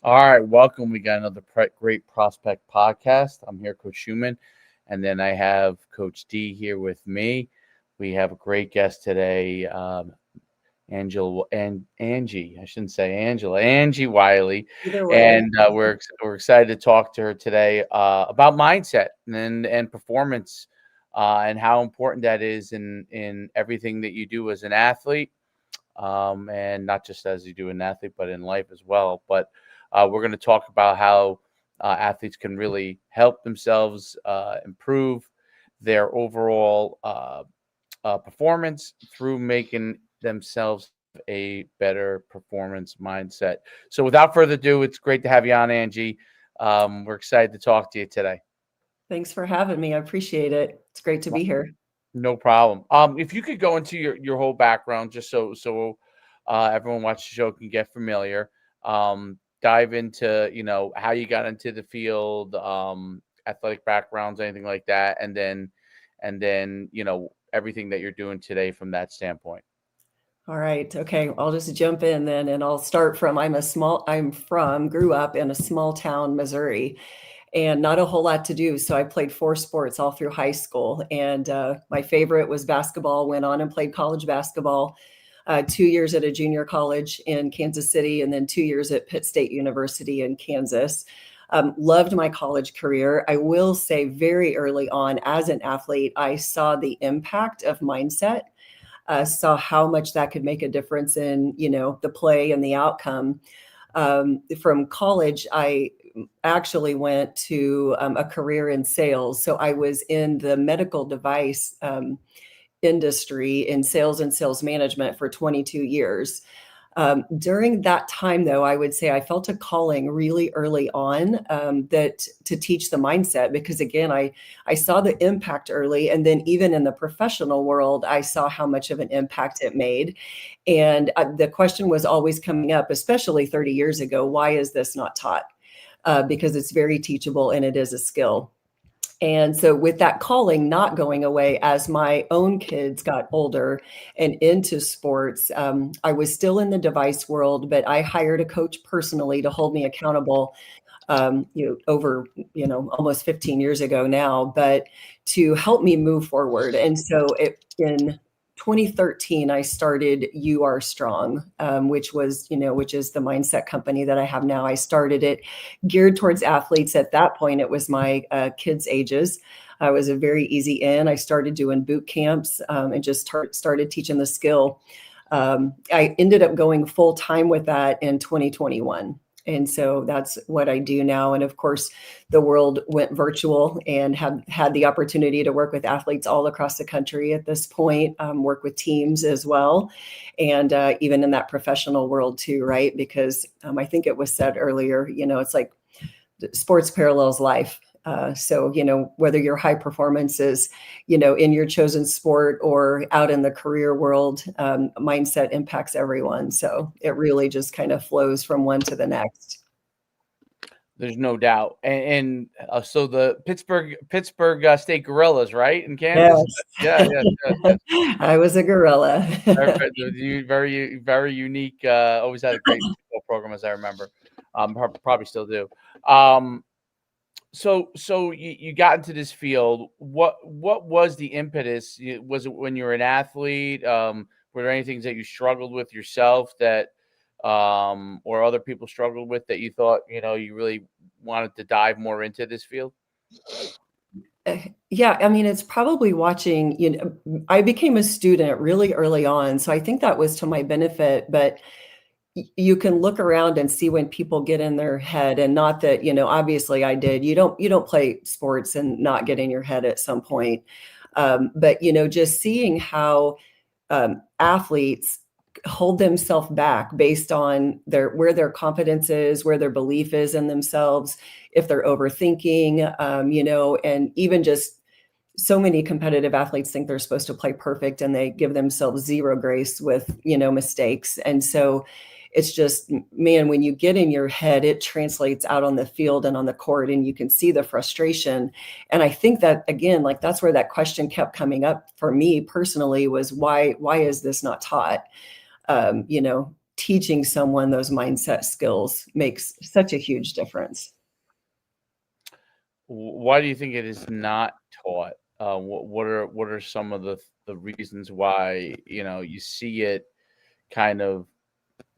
All right, welcome. We got another great prospect podcast. I'm here, Coach Schumann, and then I have Coach D here with me. We have a great guest today, Angela and Angie. I shouldn't say Angela, Angie Wiley, Either way. and we're excited to talk to her today about mindset and performance, and how important that is in everything that you do as an athlete, and not just as you do an athlete, but in life as well. But we're going to talk about how athletes can really help themselves improve their overall performance through making themselves have a better performance mindset. So, without further ado, it's great to have you on, Angie. We're excited to talk to you today. Thanks for having me. I appreciate it. It's great to be here. No problem. If you could go into your whole background, just so everyone watching the show can get familiar. Dive into how you got into the field, athletic backgrounds, anything like that, and then everything that you're doing today from that standpoint. All right. Okay. I'll just jump in then and I'll start from grew up in a small town, Missouri, and not a whole lot to do. So I played four sports all through high school. And my favorite was basketball, went on and played college basketball, 2 years at a junior college in Kansas City, and then 2 years at Pitt State University in Kansas. Loved my college career. I will say very early on as an athlete, I saw the impact of mindset, saw how much that could make a difference in, the play and the outcome. From college, I actually went to a career in sales. So I was in the medical device industry in sales and sales management for 22 years. During that time, though, I would say I felt a calling really early on, that to teach the mindset, because again, I saw the impact early, and then even in the professional world, I saw how much of an impact it made. And the question was always coming up, especially 30 years ago, why is this not taught? Because it's very teachable and it is a skill. And so with that calling not going away as my own kids got older and into sports, I was still in the device world, but I hired a coach personally to hold me accountable, over, almost 15 years ago now, but to help me move forward. And so in 2013, I started You Are Strong, which is the mindset company that I have now. I started it geared towards athletes. At that point, it was my kids' ages. I was a very easy in. I started doing boot camps, and just started teaching the skill. I ended up going full time with that in 2021. And so that's what I do now. And of course, the world went virtual and have had the opportunity to work with athletes all across the country at this point, work with teams as well. And even in that professional world too, right? Because I think it was said earlier, it's like sports parallels life. So, whether your high performance is, in your chosen sport or out in the career world, mindset impacts everyone. So it really just kind of flows from one to the next. There's no doubt. And so the Pittsburgh State Gorillas, right, in Kansas? Yes. Yeah. I was a gorilla. Very unique. Always had a great football program, as I remember. Probably still do. So you got into this field. What was the impetus? Was it when you were an athlete? Were there any things that you struggled with yourself that or other people struggled with that you thought, you really wanted to dive more into this field? Yeah, I mean, it's probably watching, I became a student really early on. So I think that was to my benefit, but you can look around and see when people get in their head, and not that, obviously I did. You don't play sports and not get in your head at some point. But, just seeing how athletes hold themselves back based on where their confidence is, where their belief is in themselves, if they're overthinking, and even just so many competitive athletes think they're supposed to play perfect and they give themselves zero grace with, mistakes. And so it's just, man, when you get in your head, it translates out on the field and on the court, and you can see the frustration. And I think that, again, like that's where that question kept coming up for me personally, was why is this not taught? teaching someone those mindset skills makes such a huge difference. Why do you think it is not taught? What are some of the reasons why, you see it kind of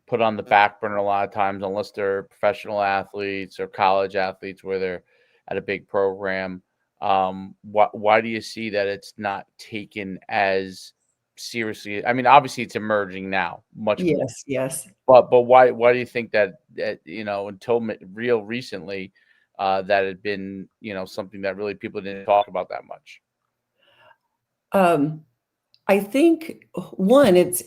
put on the back burner a lot of times, unless they're professional athletes or college athletes where they're at a big program? Why do you see that it's not taken as seriously? I mean, obviously it's emerging now much more, Yes, yes. but why do you think that until real recently, that had been, something that really people didn't talk about that much? Um, I think one, it's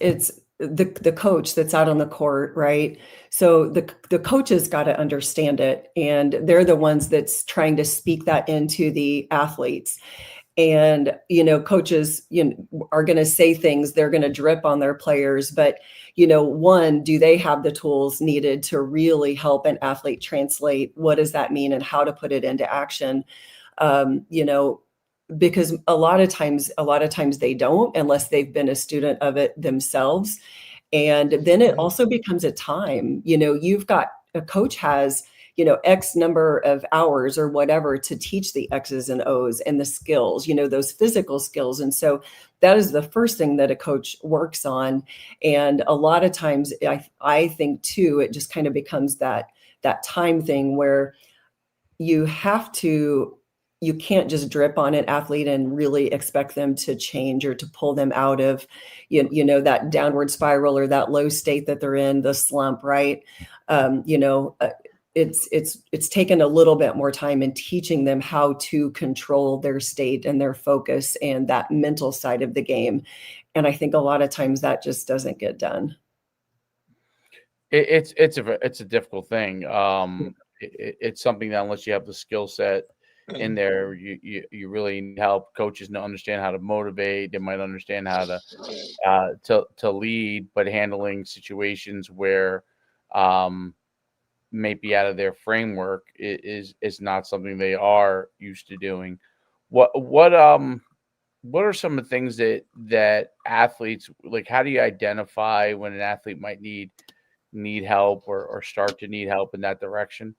the coach that's out on the court, right? So the coaches got to understand it, and they're the ones that's trying to speak that into the athletes. And coaches are going to say things, they're going to drip on their players, but one, do they have the tools needed to really help an athlete translate what does that mean and how to put it into action? um, you know because a lot of times they don't, unless they've been a student of it themselves. And then it Mhm. also becomes a time, you've got a coach has, X number of hours or whatever to teach the X's and O's and the skills, those physical skills. And so that is the first thing that a coach works on. And a lot of times I think too, it just kind of becomes that time thing where you have to you can't just drip on an athlete and really expect them to change or to pull them out of that downward spiral or that low state that they're in, the slump, right? um, you know uh, it's taken a little bit more time in teaching them how to control their state and their focus and that mental side of the game. And I think a lot of times that just doesn't get done. It's a difficult thing. It's something that unless you have the skill set in there, you really need help. Coaches don't understand how to motivate. They might understand how to lead, but handling situations where may be out of their framework is not something they are used to doing. What are some of the things that athletes like? How do you identify when an athlete might need help or start to need help in that direction?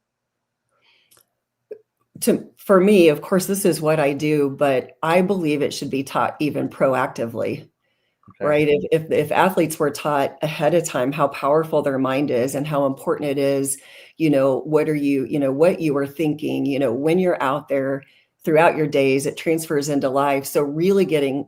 For me, of course, this is what I do, but I believe it should be taught even proactively. Okay. Right? If athletes were taught ahead of time how powerful their mind is and how important it is, what you were thinking, when you're out there throughout your days, it transfers into life. So really getting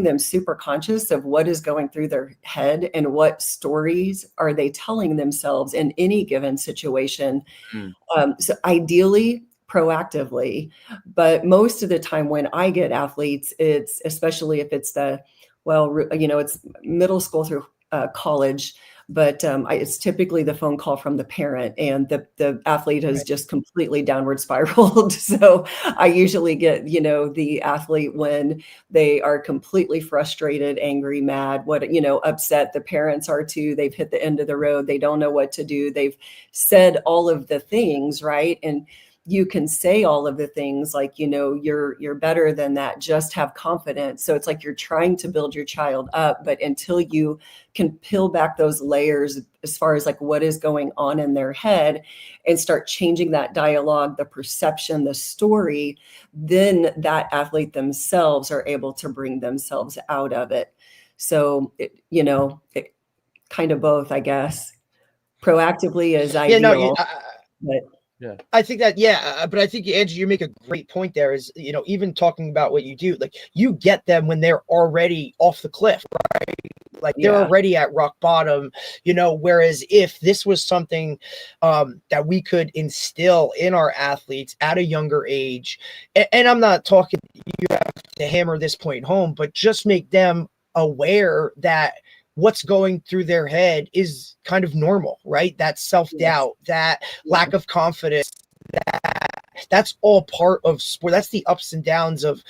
them super conscious of what is going through their head and what stories are they telling themselves in any given situation. Mm, So ideally, proactively, but most of the time when I get athletes, it's especially if it's it's middle school through college, but it's typically the phone call from the parent, and the athlete has Right. just completely downward spiraled. So I usually get the athlete when they are completely frustrated, angry, mad, upset. The parents are too. They've hit the end of the road. They don't know what to do. They've said all of the things, right? And you can say all of the things like, you're better than that, just have confidence. So it's like you're trying to build your child up, but until you can peel back those layers as far as like what is going on in their head and start changing that dialogue, the perception, the story, then that athlete themselves are able to bring themselves out of it. So it kind of both, I guess. Proactively is Yeah, no, ideal, but yeah. I think that, yeah, but I think, Angie, you make a great point there is, even talking about what you do, like you get them when they're already off the cliff, like they're yeah. already at rock bottom, whereas if this was something that we could instill in our athletes at a younger age, and I'm not talking, you have to hammer this point home, but just make them aware that what's going through their head is kind of normal, right? That self-doubt, that lack of confidence, that's all part of sport. That's the ups and downs of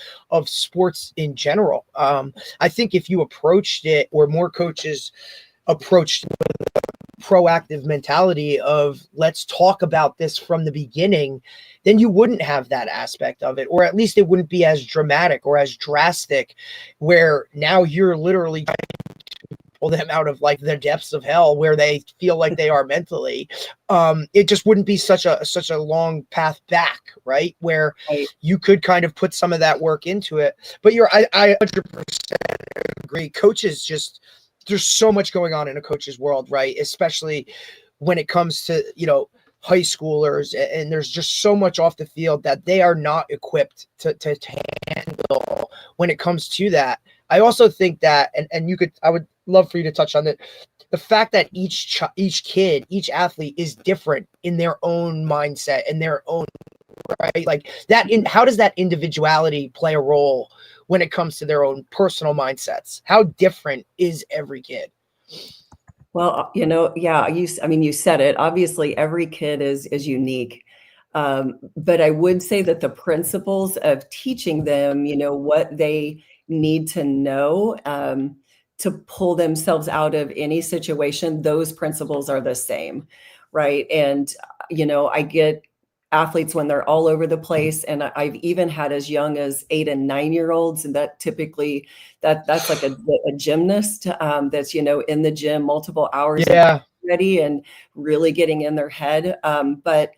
sports in general. I think if you approached it, or more coaches approached proactive mentality of let's talk about this from the beginning, then you wouldn't have that aspect of it, or at least it wouldn't be as dramatic or as drastic, where now you're literally pull them out of like the depths of hell where they feel like they are mentally, it just wouldn't be such a long path back, right? Where Right. you could kind of put some of that work into it. But I 100% agree. Coaches just, there's so much going on in a coach's world, right? Especially when it comes to, high schoolers, and there's just so much off the field that they are not equipped to handle when it comes to that. I also think that, and I would love for you to touch on that, the fact that each kid, each athlete is different in their own mindset and their own, right? Like that, how does that individuality play a role when it comes to their own personal mindsets? How different is every kid? Well, yeah, you said it. Obviously, every kid is unique. But I would say that the principles of teaching them, what they need to know to pull themselves out of any situation, those principles are the same, right? And, I get athletes when they're all over the place, and I've even had as young as 8 and 9-year-olds, and that typically that's like a gymnast that's in the gym multiple hours Yeah. ready and really getting in their head. But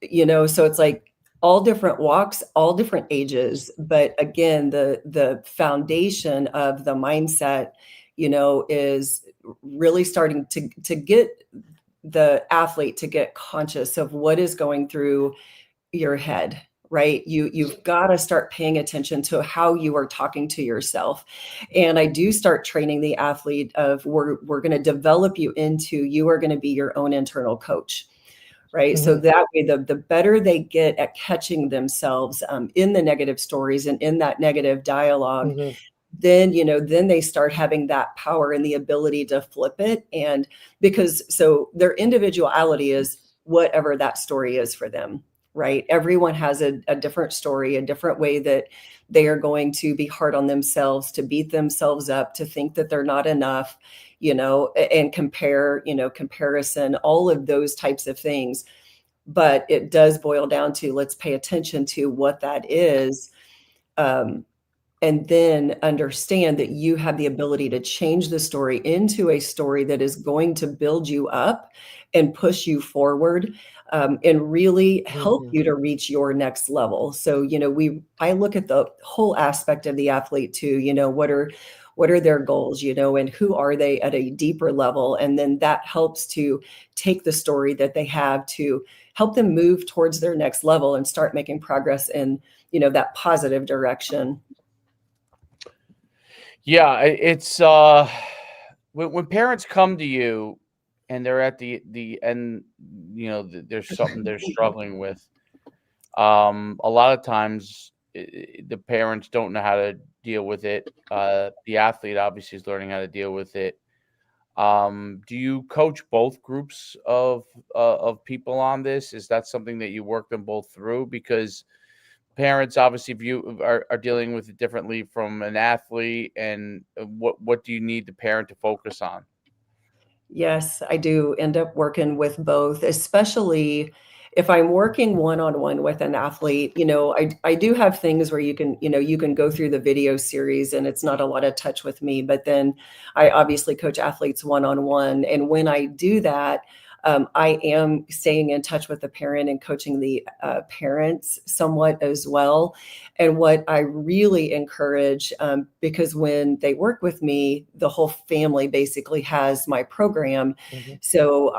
so it's like all different walks, all different ages. But again, the foundation of the mindset, is really starting to get the athlete to get conscious of what is going through your head, right? You've got to start paying attention to how you are talking to yourself. And I do start training the athlete of we're going to develop you into, you are going to be your own internal coach. Right. Mm-hmm. So that way, the better they get at catching themselves in the negative stories and in that negative dialogue, Mm-hmm. then they start having that power and the ability to flip it. And so their individuality is whatever that story is for them. Right. Everyone has a different story, a different way that they are going to be hard on themselves, to beat themselves up, to think that they're not enough, and comparison, all of those types of things. But it does boil down to, let's pay attention to what that is. And then understand that you have the ability to change the story into a story that is going to build you up and push you forward, and really help Mm-hmm. you to reach your next level. So, I look at the whole aspect of the athlete too, what are their goals, and who are they at a deeper level? And then that helps to take the story that they have to help them move towards their next level and start making progress in, that positive direction. Yeah, it's when parents come to you and they're at the end, there's something they're struggling with. A lot of times the parents don't know how to deal with it. The athlete obviously is learning how to deal with it. Do you coach both groups of people on this? Is that something that you work them both through? Because parents obviously are dealing with it differently from an athlete, and what do you need the parent to focus on? Yes, I do end up working with both, especially if I'm working one-on-one with an athlete. I do have things where you can go through the video series and it's not a lot of touch with me, but then I obviously coach athletes one-on-one. And when I do that, I am staying in touch with the parent and coaching the parents somewhat as well. And what I really encourage, because when they work with me, the whole family basically has my program. Mm-hmm. So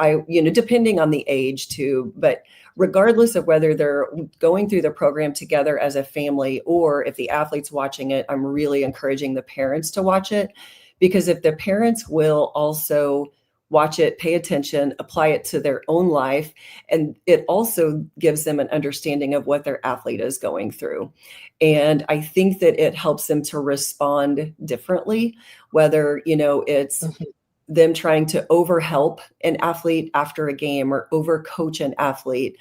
depending on the age too, but regardless of whether they're going through the program together as a family or if the athlete's watching it, I'm really encouraging the parents to watch it, because if the parents will also watch it, pay attention, apply it to their own life, and it also gives them an understanding of what their athlete is going through. And I think that it helps them to respond differently, whether, it's Mm-hmm. them trying to overhelp an athlete after a game or overcoach an athlete,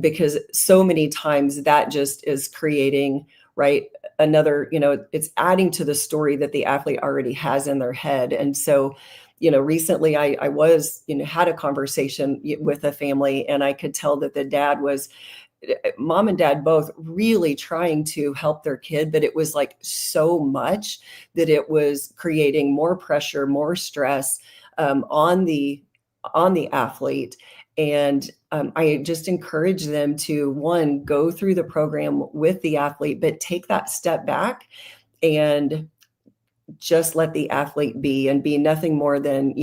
because so many times that just is creating, right, another, it's adding to the story that the athlete already has in their head. And so, recently I was, had a conversation with a family, and I could tell that the dad was mom and dad both really trying to help their kid, but it was like so much that it was creating more pressure, more stress on the athlete. And I just encourage them to, one, go through the program with the athlete, but take that step back and just let the athlete be, and be nothing more than,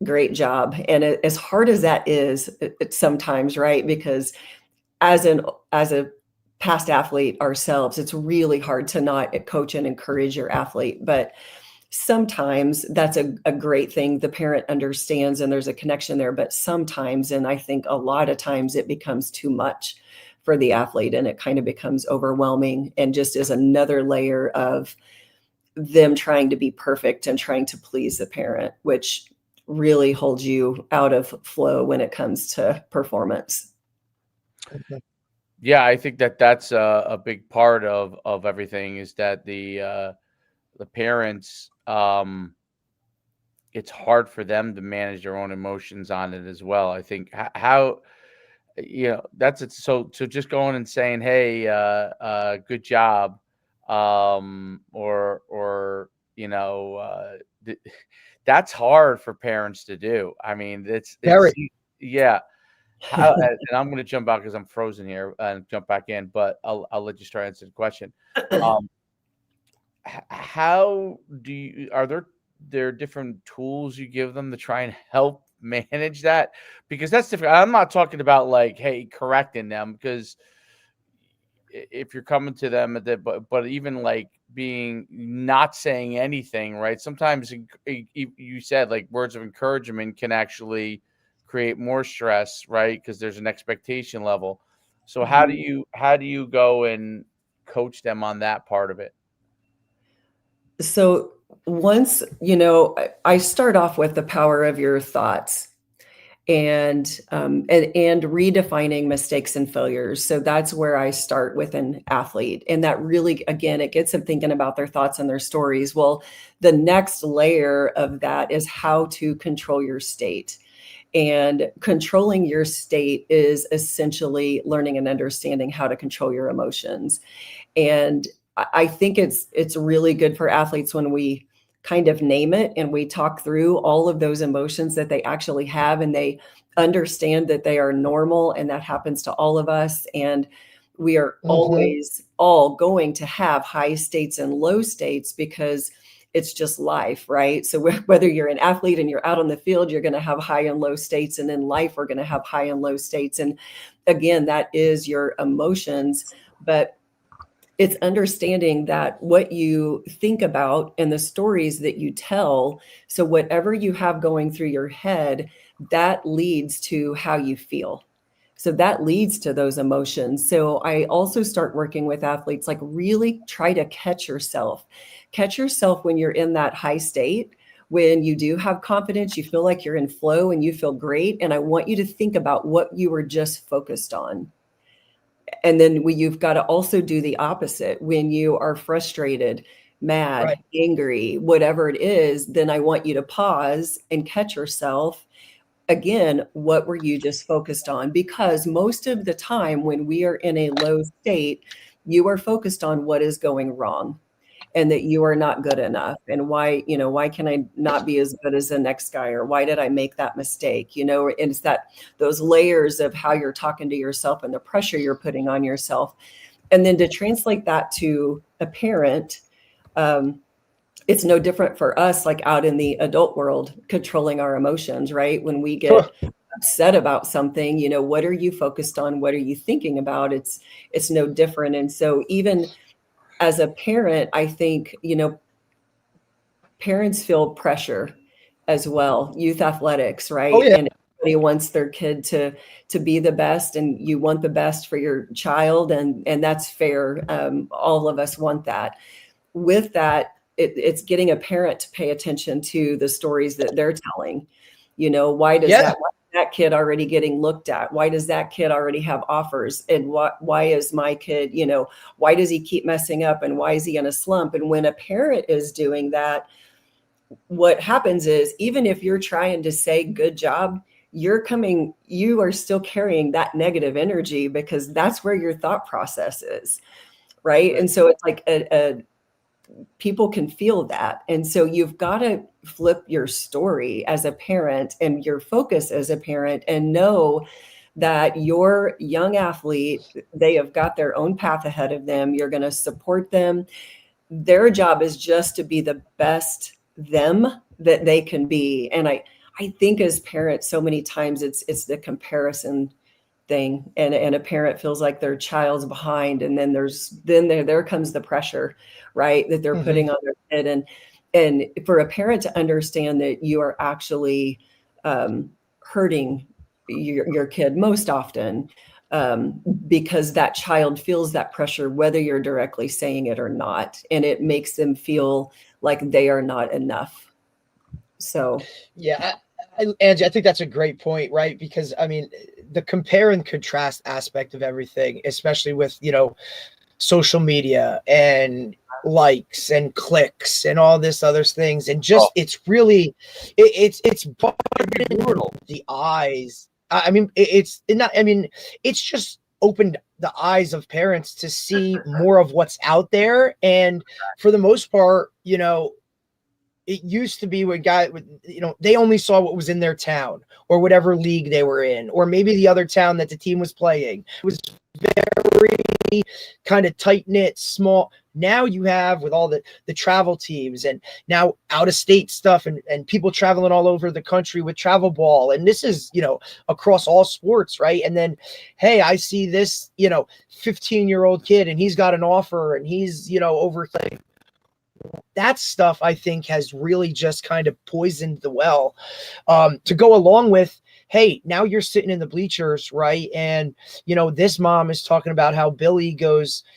great job. And as hard as that is, it's sometimes, right? Because as a past athlete ourselves, it's really hard to not coach and encourage your athlete. But sometimes that's a great thing. The parent understands and there's a connection there. But sometimes, and I think a lot of times, it becomes too much for the athlete, and it kind of becomes overwhelming and just is another layer of them trying to be perfect and trying to please the parent, which really holds you out of flow when it comes to performance. Yeah, I think that's a big part of everything, is that the parents, it's hard for them to manage their own emotions on it as well. I think how that's it. So just going and saying, hey, good job, or that's hard for parents to do. I mean, it's yeah. And I'm going to jump out because I'm frozen here and jump back in, but I'll let you start answering the question. How are there different tools you give them to try and help manage that? Because that's different. I'm not talking about like, hey, correcting them, because if you're coming to them but even like being not saying anything, right? Sometimes you said like words of encouragement can actually create more stress, right? Because there's an expectation level. So how do you go and coach them on that part of it? So once, I start off with the power of your thoughts, and redefining mistakes and failures. So that's where I start with an athlete. And that really, again, it gets them thinking about their thoughts and their stories. Well, the next layer of that is how to control your state. And controlling your state is essentially learning and understanding how to control your emotions. And I think it's really good for athletes when we kind of name it and we talk through all of those emotions that they actually have, and they understand that they are normal and that happens to all of us. And we are always all going to have high states and low states, because it's just life, right? So whether you're an athlete and you're out on the field, you're going to have high and low states. And in life, we're going to have high and low states. And again, that is your emotions. But it's understanding that what you think about and the stories that you tell, so whatever you have going through your head, that leads to how you feel. So that leads to those emotions. So I also start working with athletes, like really try to catch yourself when you're in that high state, when you do have confidence, you feel like you're in flow and you feel great. And I want you to think about what you were just focused on. And then you've got to also do the opposite. When you are frustrated, mad, angry, whatever it is, then I want you to pause and catch yourself. Again, what were you just focused on? Because most of the time when we are in a low state, you are focused on what is going wrong and that you are not good enough. And why can I not be as good as the next guy? Or why did I make that mistake? And it's those layers of how you're talking to yourself and the pressure you're putting on yourself. And then to translate that to a parent, it's no different for us, like out in the adult world, controlling our emotions, right? When we get upset about something, what are you focused on? What are you thinking about? It's no different. And so even as a parent, I think, parents feel pressure as well. Youth athletics, right? Oh, yeah. And everybody wants their kid to be the best, and you want the best for your child. And that's fair. All of us want that. With that, it's getting a parent to pay attention to the stories that they're telling. Why does that kid already getting looked at? Why does that kid already have offers? And why is my kid, why does he keep messing up? And why is he in a slump? And when a parent is doing that, what happens is, even if you're trying to say good job, you are still carrying that negative energy because that's where your thought process is. Right. And so it's like people can feel that. And so you've got to flip your story as a parent and your focus as a parent and know that your young athlete, they have got their own path ahead of them. You're going to support them. Their job is just to be the best them that they can be. And I think as parents, so many times it's the comparison thing, and a parent feels like their child's behind, and then there comes the pressure, right, that they're putting on their kid, and for a parent to understand that you are actually hurting your kid most often, because that child feels that pressure whether you're directly saying it or not, and it makes them feel like they are not enough. So yeah, Angie, I think that's a great point, right? Because I mean, the compare and contrast aspect of everything, especially with, social media and likes and clicks and all this other things, and just it's really it's brutal. The eyes. I mean, it's not. I mean, it's just opened the eyes of parents to see more of what's out there, and for the most part, it used to be when they only saw what was in their town or whatever league they were in, or maybe the other town that the team was playing. It was very kind of tight knit, small. Now you have with all the travel teams and now out of state stuff and people traveling all over the country with travel ball. And this is, across all sports, right? And then, hey, I see this, 15-year-old kid and he's got an offer and he's, over that stuff, I think, has really just kind of poisoned the well, to go along with, hey, now you're sitting in the bleachers, right? And, this mom is talking about how Billy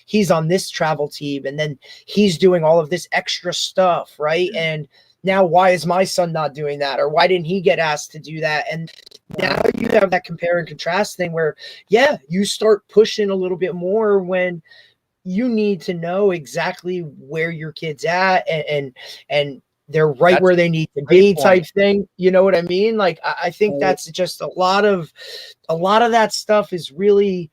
he's on this travel team and then he's doing all of this extra stuff, right? And now why is my son not doing that? Or why didn't he get asked to do that? And now you have that compare and contrast thing where, yeah, you start pushing a little bit more when you need to know exactly where your kid's at and they're right That's where they need to be point. Type thing. You know what I mean? Like, I think that's just a lot of that stuff is really,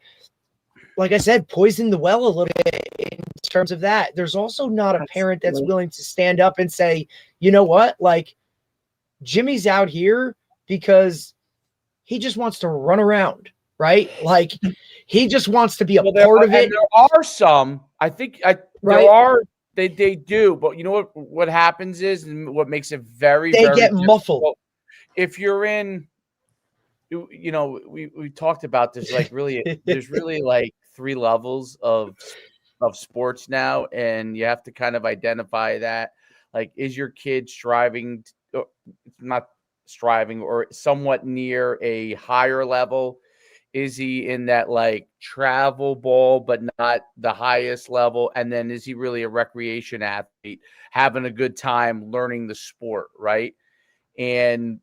like I said, poison the well a little bit in terms of that. There's also not a parent that's willing to stand up and say, you know what, like Jimmy's out here because he just wants to run around, right? Like he just wants to be a part of it. There are some, I think, there are. They do, but you know what happens is, and what makes it very, they very get difficult. muffled. If you're in, we talked about this, like really, there's really like 3 levels of sports now, and you have to kind of identify that. Like, is your kid not striving or somewhat near a higher level? Is he in that like travel ball, but not the highest level? And then is he really a recreation athlete, having a good time learning the sport, right? And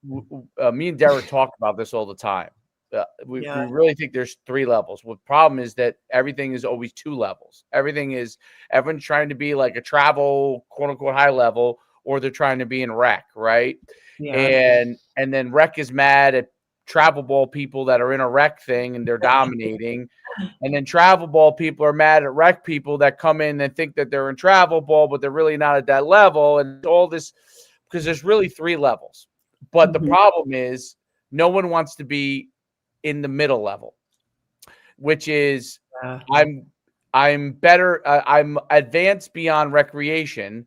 me and Derek talk about this all the time. We really think there's 3 levels. Well, the problem is that everything is always 2 levels. Everyone's trying to be like a travel, quote unquote, high level, or they're trying to be in rec, right? Yeah. And then rec is mad at travel ball people that are in a rec thing and they're dominating. And then travel ball people are mad at rec people that come in and think that they're in travel ball, but they're really not at that level. And all this, because there's really 3 levels. But the problem is no one wants to be in the middle level, which is I'm better. I'm advanced beyond recreation,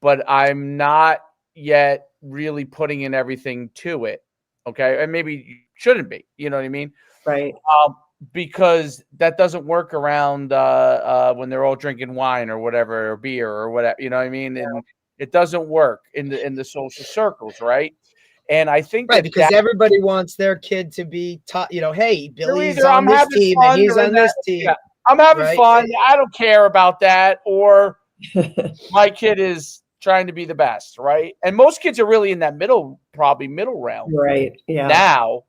but I'm not yet really putting in everything to it. Okay. And maybe you shouldn't be, you know what I mean? Right. Because that doesn't work around when they're all drinking wine or whatever, or beer or whatever, you know what I mean? And it doesn't work in the social circles, right? And I think because everybody wants their kid to be taught, hey, Billy's either on this team and he's on this team. Yeah, I'm having fun. I don't care about that. Or my kid is trying to be the best, right? And most kids are really in that probably middle realm. Right. Yeah. Now,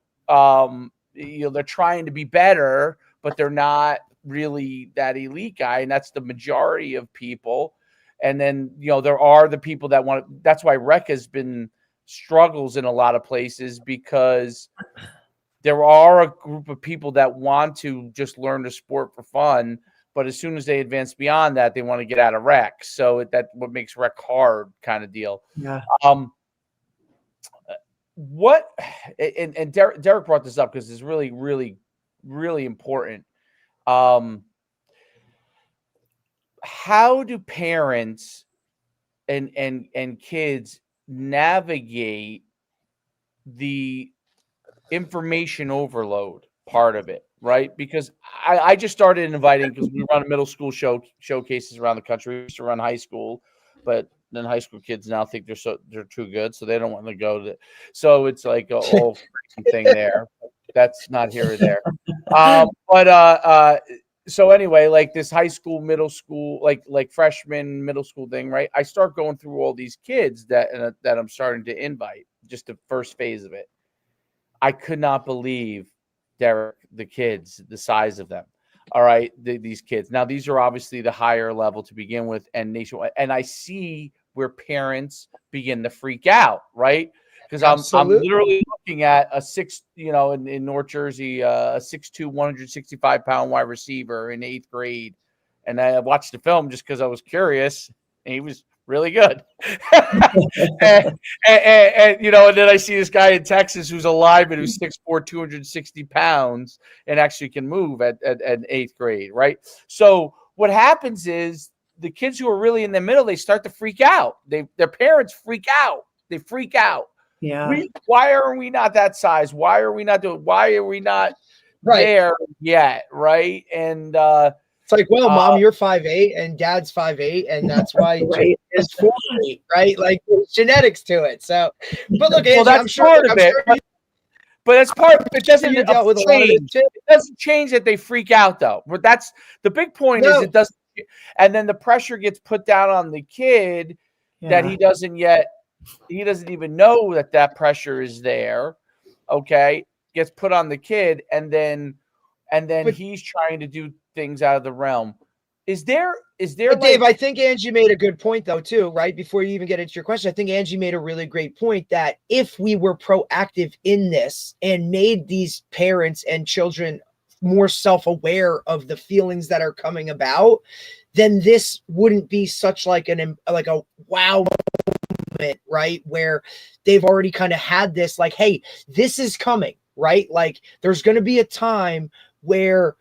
they're trying to be better, but they're not really that elite guy. And that's the majority of people. And then, there are the people that want to, that's why rec has been struggles in a lot of places because there are a group of people that want to just learn the sport for fun, but as soon as they advance beyond that, they want to get out of rec. So that what makes rec hard kind of deal. Yeah. What and Derek brought this up because it's really, really, really important. How do parents and kids navigate the information overload part of it, right? Because I just started inviting, because we run middle school showcases around the country. We used to run high school, but then high school kids now think they're too good, so they don't want to go to. So it's like a whole thing there. That's not here or there. So anyway, like this high school, middle school, like freshman, middle school thing, right? I start going through all these kids that I'm starting to invite, just the first phase of it. I could not believe, Derek, the kids, the size of them. All right, these kids. Now, these are obviously the higher level to begin with, and nationwide. And I see where parents begin to freak out, right? Because I'm literally looking at a in North Jersey, a 6'2", 165-pound wide receiver in 8th grade, and I watched the film just because I was curious, and he was really good. and then I see this guy in Texas who's a lineman who's 6'4", 260 pounds, and actually can move at 8th grade, right? So what happens is the kids who are really in the middle, they start to freak out. Their parents freak out. They freak out. Yeah. Why are we not that size? Why are we not there yet? Right. And it's like, well, mom, you're 5'8" and dad's 5'8", and that's why right. is 4'8", right? Like there's genetics to it. So, but look, Angie, that's part of it. But that's part of it. It doesn't change that they freak out, though. But that's the big point. Is it doesn't, and then the pressure gets put down on the kid that he doesn't even know that pressure is there. Okay, gets put on the kid, and then he's trying to do things out of the realm. Is there? But Dave, I think Angie made a good point though too, right? Before you even get into your question, I think Angie made a really great point that if we were proactive in this and made these parents and children more self-aware of the feelings that are coming about, then this wouldn't be such like a wow moment, right? Where they've already kind of had this, like, hey, this is coming, right? Like there's going to be a time where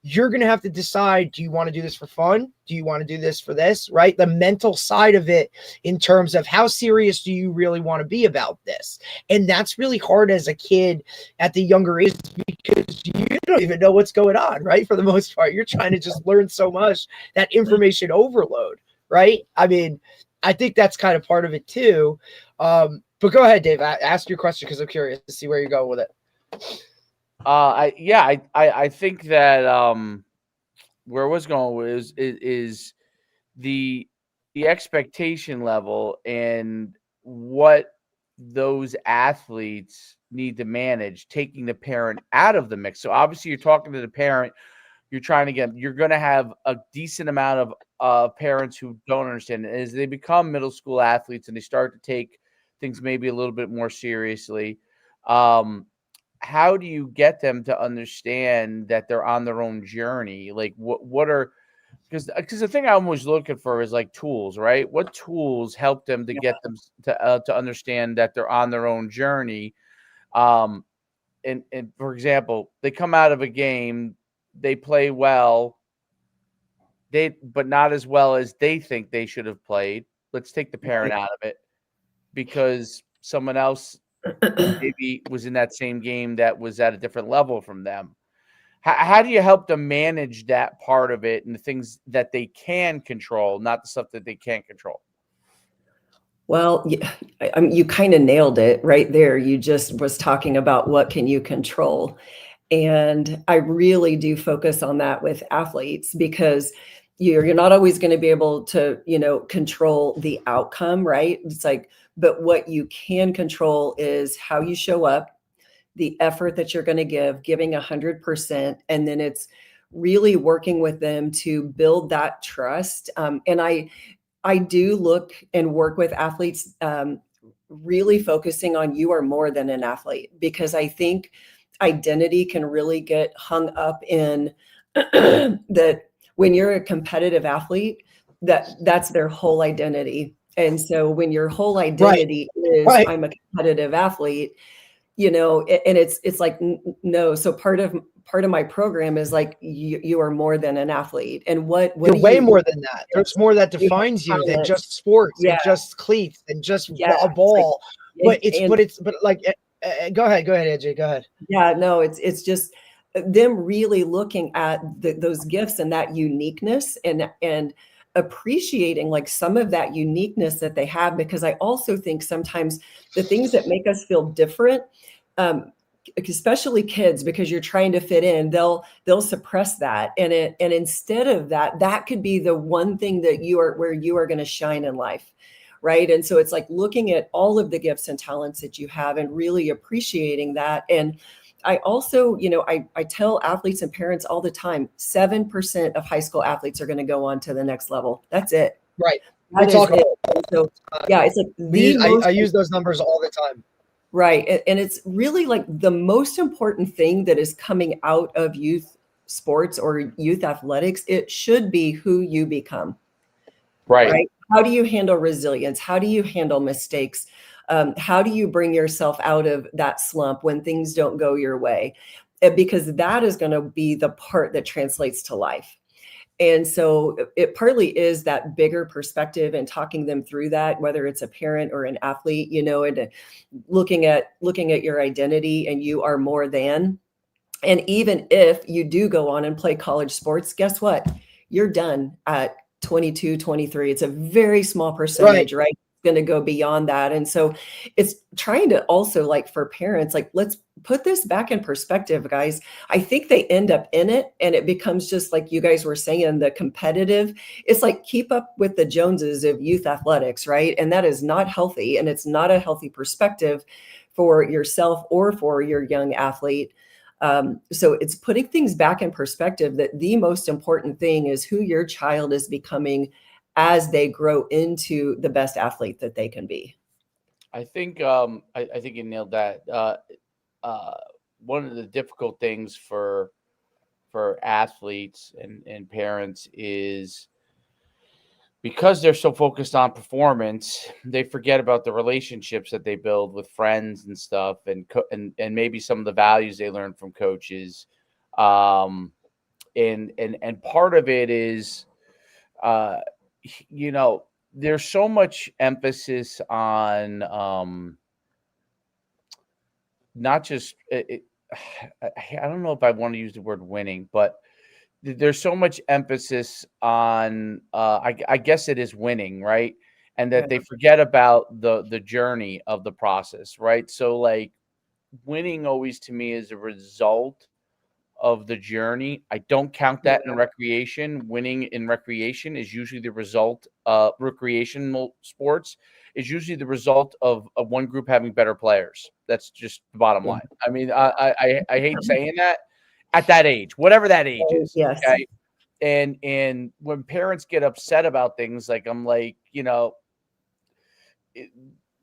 you're going to have to decide, do you want to do this for fun? Do you want to do this for this, right? The mental side of it in terms of how serious do you really want to be about this? And that's really hard as a kid at the younger age because you don't even know what's going on, right? For the most part, you're trying to just learn so much, that information overload, right? I mean, I think that's kind of part of it too. But go ahead, Dave, ask your question because I'm curious to see where you go with it. I think that where I was going with is the expectation level and what those athletes need to manage, taking the parent out of the mix. So obviously you're talking to the parent, you're going to have a decent amount of parents who don't understand it. As they become middle school athletes and they start to take things maybe a little bit more seriously, how do you get them to understand that they're on their own journey? Like what are, because the thing I'm always looking for is like tools, right? What tools help them to get them to understand that they're on their own journey? And for example, they come out of a game, they play well, but not as well as they think they should have played. Let's take the parent out of it because someone else maybe was in that same game that was at a different level from them. How do you help them manage that part of it and the things that they can control, not the stuff that they can't control? Well, you kind of nailed it right there. You just was talking about what can you control. And I really do focus on that with athletes because you're not always going to be able to, control the outcome, right? It's like, but what you can control is how you show up, the effort that you're going to giving 100%. And then it's really working with them to build that trust. And I do look and work with athletes really focusing on you are more than an athlete, because I think identity can really get hung up in that when you're a competitive athlete, that's their whole identity. And so when your whole Right. identity is Right. I'm a competitive athlete, and it's like, no. So part of my program is like, you are more than an athlete. And what You're do way you, more than that. There's more that you have defines you than talent. just sports Yeah. and just cleats and just Yeah. a ball. But And like, go ahead, Angie, go ahead. yeah, no, it's just them really looking at those gifts and that uniqueness, and appreciating like some of that uniqueness that they have. Because I also think sometimes the things that make us feel different, um, especially kids, because you're trying to fit in, they'll suppress that, and instead of that, that could be the one thing that where you are going to shine in life. Right. And so it's like looking at all of the gifts and talents that you have and really appreciating that. And I also, I tell athletes and parents all the time, 7% of high school athletes are going to go on to the next level. That's it. Right. That is it. And so, yeah, it's like I use those numbers all the time. Right. And it's really like the most important thing that is coming out of youth sports or youth athletics. It should be who you become. Right. How do you handle resilience? How do you handle mistakes? How do you bring yourself out of that slump when things don't go your way? Because that is going to be the part that translates to life. And so it partly is that bigger perspective and talking them through that, whether it's a parent or an athlete, and looking at your identity, and you are more than. And even if you do go on and play college sports, guess what? You're done at 22, 23. It's a very small percentage, right? It's going to go beyond that. And so it's trying to also, like, for parents, like, let's put this back in perspective, guys. I think they end up in it, and it becomes just like you guys were saying, the competitive. It's like keep up with the Joneses of youth athletics, right? And that is not healthy, and it's not a healthy perspective for yourself or for your young athlete. So it's putting things back in perspective, that the most important thing is who your child is becoming as they grow into the best athlete that they can be. I think I think you nailed that. One of the difficult things for athletes and parents is because they're so focused on performance, they forget about the relationships that they build with friends and stuff, and maybe some of the values they learn from coaches. Um, and part of it is, uh, there's so much emphasis on not just I don't know if I want to use the word winning, but there's so much emphasis on I guess it is winning, right? And that they forget about the journey of the process, right? So like winning always to me is a result of the journey. I don't count that in recreation. Winning in recreation is usually the result recreational sports is usually the result of one group having better players. That's just the bottom line. I mean, I hate saying that at that age, whatever that age is. Yes. Okay. And when parents get upset about things, like I'm like,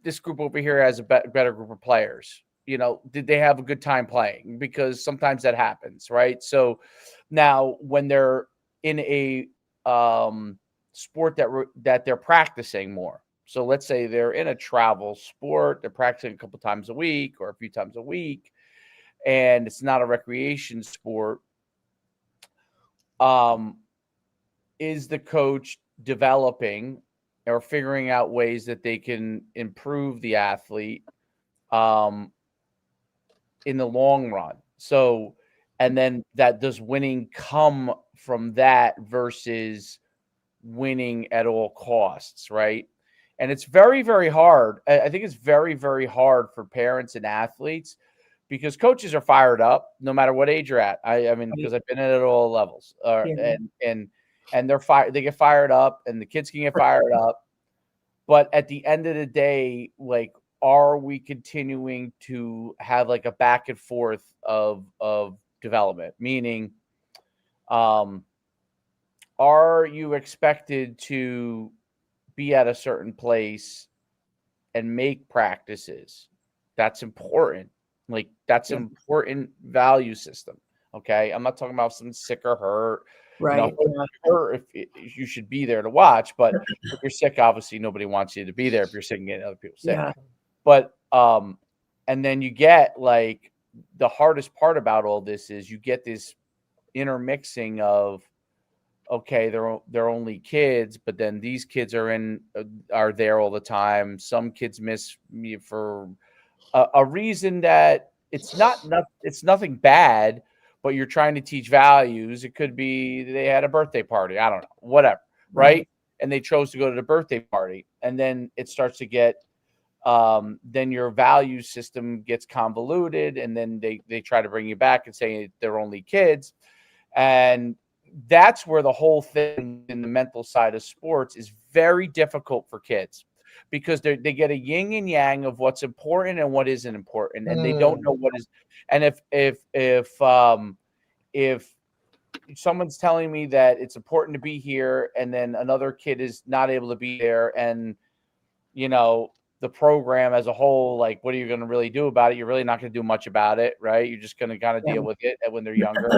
this group over here has a better group of players. Did they have a good time playing? Because sometimes that happens, right? So now when they're in a sport that they're practicing more. So let's say they're in a travel sport, they're practicing a couple times a week or a few times a week, and it's not a recreation sport. Is the coach developing or figuring out ways that they can improve the athlete in the long run? So, and then does winning come from that versus winning at all costs, right? And it's very, very hard. I think it's very, very hard for parents and athletes because coaches are fired up no matter what age you're at. I mean, because I've been at all levels, and they're fired. They get fired up, and the kids can get fired up. But at the end of the day, like, are we continuing to have like a back and forth of development? Meaning, are you expected to be at a certain place and make practices. That's important. Like, that's an Yeah. important value system. Okay. I'm not talking about someone sick or hurt. Right. Yeah. Or if you should be there to watch, but if you're sick, obviously nobody wants you to be there if you're sick and getting other people sick. Yeah. But and then you get like the hardest part about all this is you get this intermixing of, okay, they're only kids, but then these kids are there all the time. Some kids miss me for a reason that it's nothing bad, but you're trying to teach values. It could be they had a birthday party. I don't know, whatever, right? And they chose to go to the birthday party, and then it starts to get then your value system gets convoluted, and then they try to bring you back and say they're only kids. And that's where the whole thing in the mental side of sports is very difficult for kids, because they get a yin and yang of what's important and what isn't important, and they don't know what is. And if someone's telling me that it's important to be here, and then another kid is not able to be there, and the program as a whole, like, what are you going to really do about it? You're really not going to do much about it, right? You're just going to kind of deal with it when they're younger.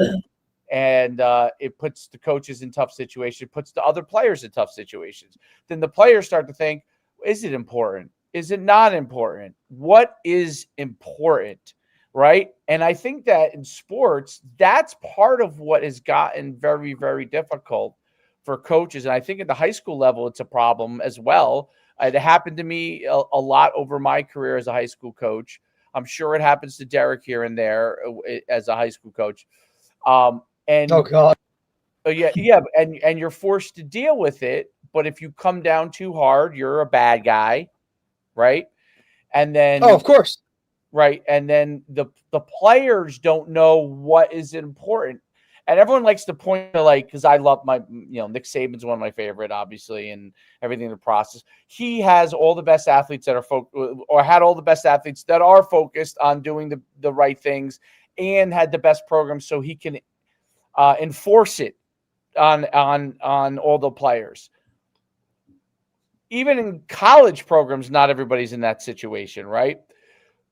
And it puts the coaches in tough situations, puts the other players in tough situations. Then the players start to think, is it important? Is it not important? What is important, right? And I think that in sports, that's part of what has gotten very, very difficult for coaches. And I think at the high school level, it's a problem as well. It happened to me a lot over my career as a high school coach. I'm sure it happens to Derek here and there as a high school coach. And oh God, yeah, and you're forced to deal with it. But if you come down too hard, you're a bad guy, right? And then of course, right, and then the players don't know what is important. And everyone likes to point to, like, because I love Nick Saban's one of my favorite, obviously, and everything in the process. He has all the best athletes that are had all the best athletes that are focused on doing the right things, and had the best program, so he can enforce it on all the players. Even in college programs, not everybody's in that situation, right?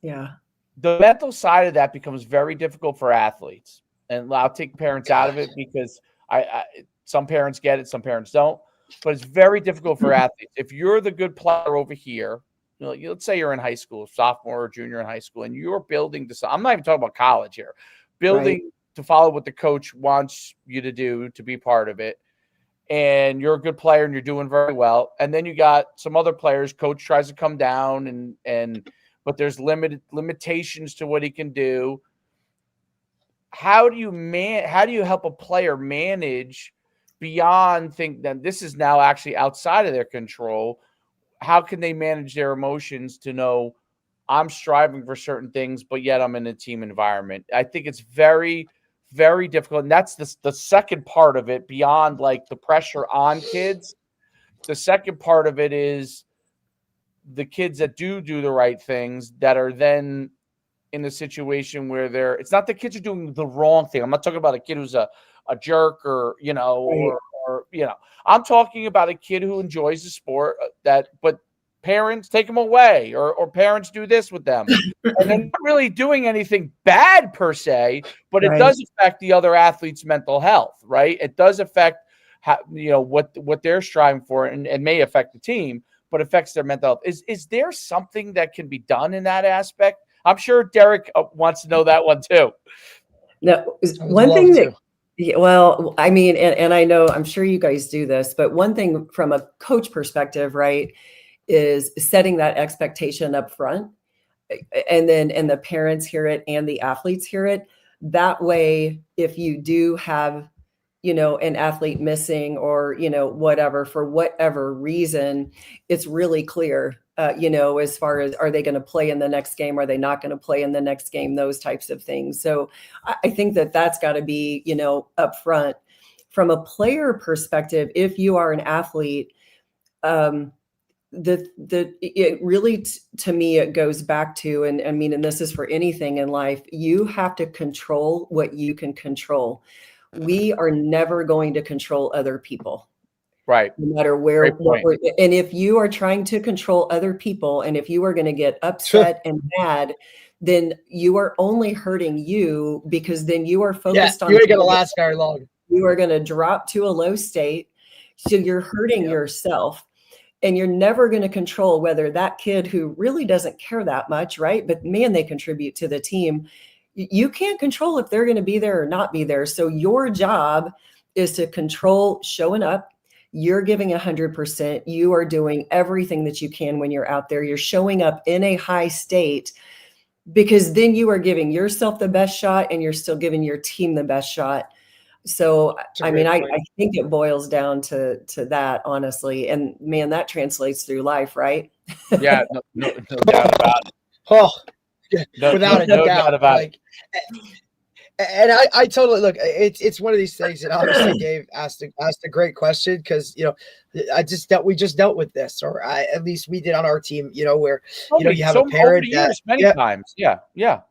Yeah. The mental side of that becomes very difficult for athletes. And I'll take parents out of it, because some parents get it, some parents don't. But it's very difficult for athletes. If you're the good player over here, let's say you're in high school, sophomore or junior in high school, and you're building this. I'm not even talking about college here. Building to follow what the coach wants you to do, to be part of it. And you're a good player and you're doing very well. And then you got some other players, coach tries to come down but there's limitations to what he can do. How do you help a player manage beyond think that this is now actually outside of their control? How can they manage their emotions to know I'm striving for certain things, but yet I'm in a team environment? I think it's very, very difficult. And that's the second part of it, beyond like the pressure on kids. The second part of it is the kids that do the right things that are then in a situation where it's not the kids are doing the wrong thing. I'm not talking about a kid who's a jerk or I'm talking about a kid who enjoys the sport but parents take them away, or parents do this with them. And they're not really doing anything bad per se, but it does affect the other athlete's mental health, right? It does affect what they're striving for, and may affect the team, but affects their mental health. Is there something that can be done in that aspect? I'm sure Derek wants to know that one too. No, one thing that, well, I mean, and I know, I'm sure you guys do this, but one thing from a coach perspective, right, is setting that expectation up front, and the parents hear it and the athletes hear it. That way, if you do have, an athlete missing or, whatever, for whatever reason, it's really clear, as far as, are they going to play in the next game? Are they not going to play in the next game? Those types of things. So I think that's got to be, up front. From a player perspective, if you are an athlete, it really, to me, it goes back to, and I mean, and this is for anything in life, you have to control what you can control. We are never going to control other people. Right. No matter where, Great point. and if you are trying to control other people, and if you are going to get upset and mad, then you are only hurting you, because then you are Yeah, focused on you ain't gonna last very long. you are going to drop to a low state. So you're hurting yourself, and you're never going to control whether that kid who really doesn't care that much, right? But man, they contribute to the team. You can't control if they're going to be there or not be there. So your job is to control showing up. You're giving 100%. You are doing everything that you can when you're out there. You're showing up in a high state, because then you are giving yourself the best shot, and you're still giving your team the best shot. So, I mean, I think it boils down to that, honestly. And man, that translates through life, right? Yeah, no doubt about it. Oh, yeah, No without doubt doubt. about it. And I totally look. It's one of these things, and obviously Dave asked a great question, because we just dealt with this, or at least we did on our team. Where you have a parent many times. Yeah.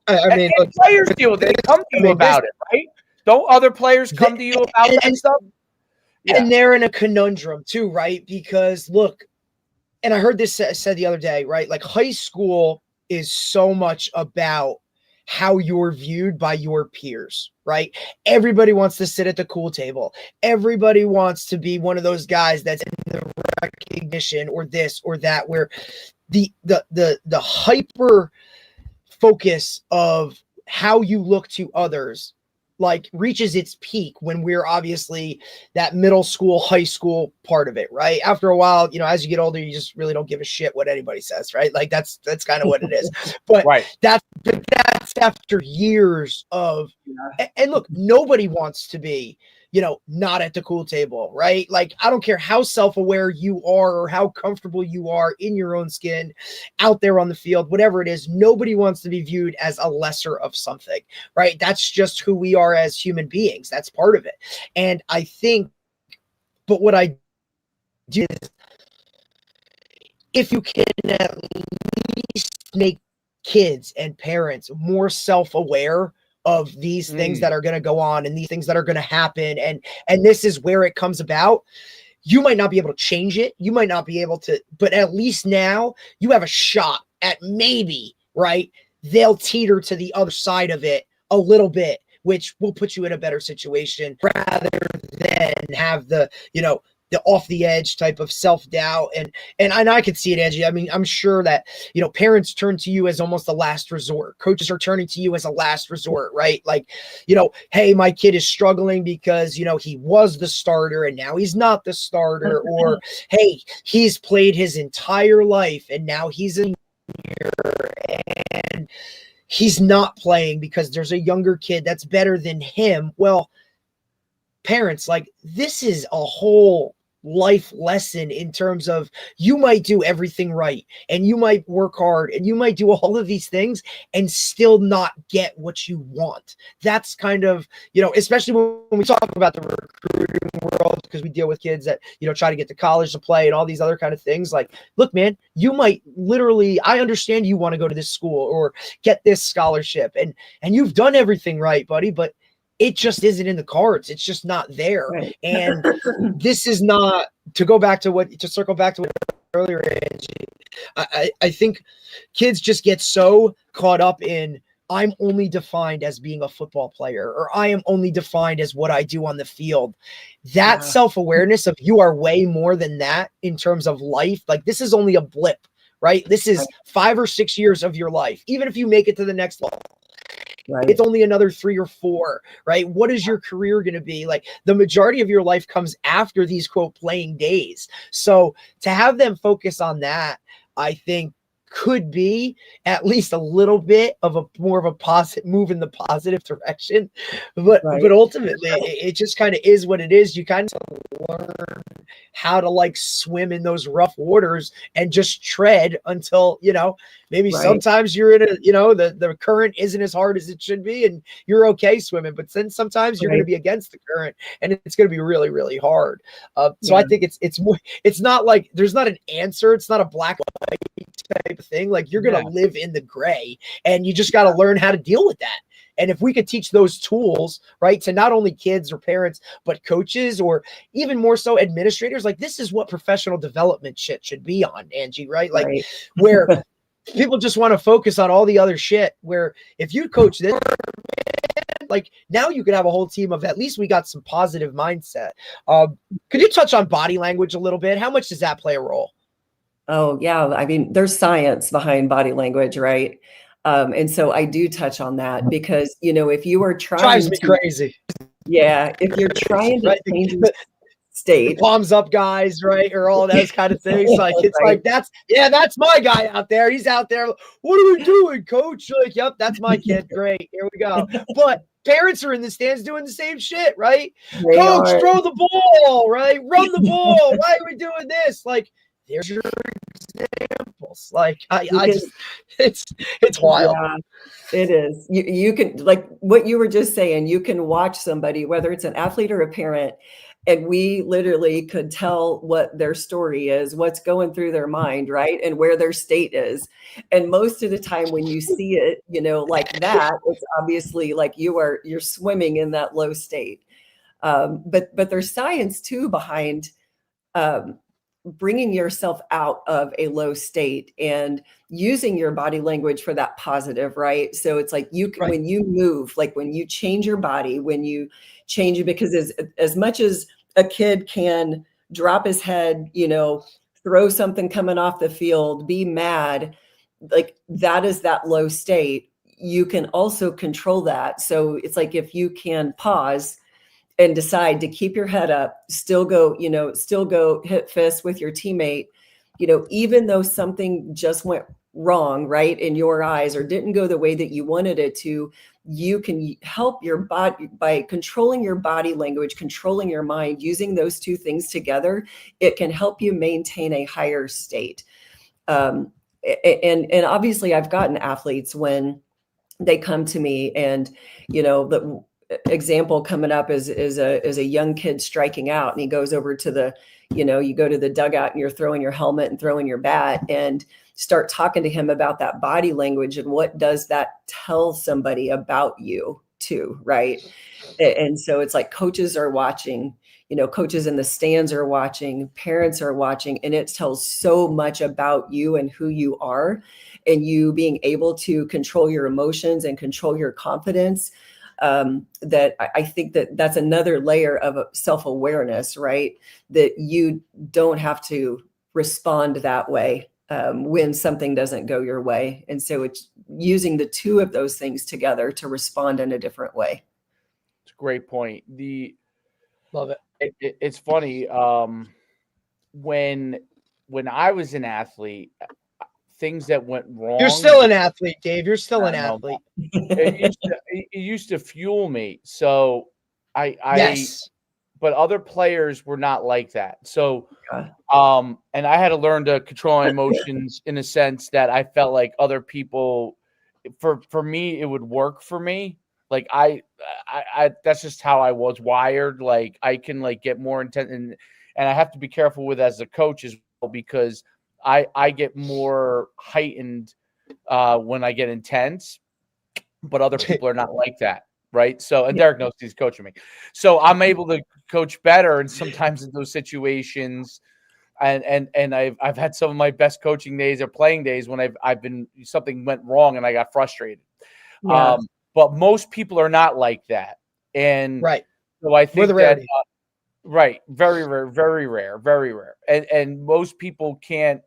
I mean, and players deal with it. They come to you about it, right? Don't other players come to you about that stuff? Yeah. And they're in a conundrum too, right? Because look, and I heard this said the other day, right? Like, high school is so much about how you're viewed by your peers, right? Everybody wants to sit at the cool table. Everybody wants to be one of those guys that's in the recognition or this or that, where the hyper focus of how you look to others like reaches its peak when we're obviously that middle school, high school part of it, right? After a while, as you get older, you just really don't give a shit what anybody says, right? Like that's kind of what it is. But that's after years of, and look, nobody wants to be, not at the cool table, right? Like, I don't care how self-aware you are or how comfortable you are in your own skin out there on the field, whatever it is, nobody wants to be viewed as a lesser of something, right? That's just who we are as human beings. That's part of it. And I think, but what I do is, if you can at least make kids and parents more self-aware of these things that are going to go on and these things that are going to happen, and this is where it comes about, you might not be able to change it, you might not be able to, but at least now you have a shot at maybe, right, they'll teeter to the other side of it a little bit, which will put you in a better situation, rather than have the the off the edge type of self-doubt. And I can see it, Angie. I mean, I'm sure that, parents turn to you as almost a last resort. Coaches are turning to you as a last resort, right? Like, hey, my kid is struggling because, he was the starter and now he's not the starter. Or, hey, he's played his entire life and now he's in here and he's not playing because there's a younger kid that's better than him. Well, parents, like, this is a whole life lesson in terms of, you might do everything right and you might work hard and you might do all of these things and still not get what you want. That's kind of, especially when we talk about the recruiting world, because we deal with kids that, try to get to college to play and all these other kind of things. Like, look, man, you might literally, I understand you want to go to this school or get this scholarship and you've done everything right, buddy, but it just isn't in the cards. It's just not there. Right. And this is not, to circle back to what earlier, Angie, I think kids just get so caught up in, I'm only defined as being a football player, or I am only defined as what I do on the field. That self-awareness of, you are way more than that in terms of life. Like, this is only a blip, right? This is 5 or 6 years of your life. Even if you make it to the next level, right, it's only another 3 or 4, right? What is your career going to be? Like, the majority of your life comes after these, quote, playing days. So to have them focus on that, I think, could be at least a little bit of a more of a positive move in the positive direction. But ultimately it just kind of is what it is. You kind of learn how to, like, swim in those rough waters and just tread until, maybe sometimes you're in a, the current isn't as hard as it should be and you're okay swimming, but then sometimes you're going to be against the current and it's going to be really, really hard. So I think it's more, it's not like there's not an answer. It's not a black and white type of thing. Like, you're going to live in the gray and you just got to learn how to deal with that. And if we could teach those tools, right, to not only kids or parents, but coaches, or even more so administrators, like this is what professional development shit should be on, Angie, right? Like Right. where people just want to focus on all the other shit, where if you coach this, like now you could have a whole team of, at least we got some positive mindset. Could you touch on body language a little bit? How much does that play a role? Oh, yeah. I mean, there's science behind body language, right? And so I do touch on that because, if you are Drives trying me to, crazy, yeah, if you're trying to right? change your The state, palms up guys, right? Or all those kind of things. Like, it's right? like, that's my guy out there. He's out there. What are we doing, coach? Like, yep, that's my kid. Great. Here we go. But parents are in the stands doing the same shit, right? They Coach, are. throw the ball, right? Run the ball. Why are we doing this? Like, there's your examples. Like, I just, it's wild. Yeah, it is. You can, like what you were just saying, you can watch somebody, whether it's an athlete or a parent, and we literally could tell what their story is, what's going through their mind, right? And where their state is. And most of the time when you see it, like that, it's obviously like you're swimming in that low state. But there's science too behind bringing yourself out of a low state and using your body language for that positive, right? So it's like Right. when you move, like when you change your body, when you change it, because as much as a kid can drop his head, throw something coming off the field, be mad, like that is that low state. You can also control that. So it's like if you can pause and decide to keep your head up, still go hit fists with your teammate, even though something just went wrong, right, in your eyes, or didn't go the way that you wanted it to, you can help your body by controlling your body language, controlling your mind, using those two things together. It can help you maintain a higher state. And obviously I've gotten athletes when they come to me and, the example coming up is a young kid striking out, and he goes over to the, you go to the dugout and you're throwing your helmet and throwing your bat and start talking to him about that body language and what does that tell somebody about you too, right? And so it's like coaches are watching, coaches in the stands are watching, parents are watching, and it tells so much about you and who you are, and you being able to control your emotions and control your confidence. That I think that's another layer of self-awareness, right? That you don't have to respond that way when something doesn't go your way. And so it's using the two of those things together to respond in a different way. It's a great point. Love it. It's funny. When I was an athlete, things that went wrong. You're still an athlete, Dave. You're still an athlete. It used to fuel me. So Yes. but other players were not like that. So, Yeah. and I had to learn to control my emotions in a sense that I felt like other people, for me, it would work for me. Like I that's just how I was wired. Like I can like get more intense, and I have to be careful with as a coach as well, because I get more heightened when I get intense, but other people are not like that, right? So, and Derek knows he's coaching me, so I'm able to coach better. And sometimes in those situations, and I've had some of my best coaching days or playing days when I've been something went wrong and I got frustrated. Yeah. But most people are not like that, and Right. so I think the that. rarity. Right. Very rare, very rare, very rare. And most people can't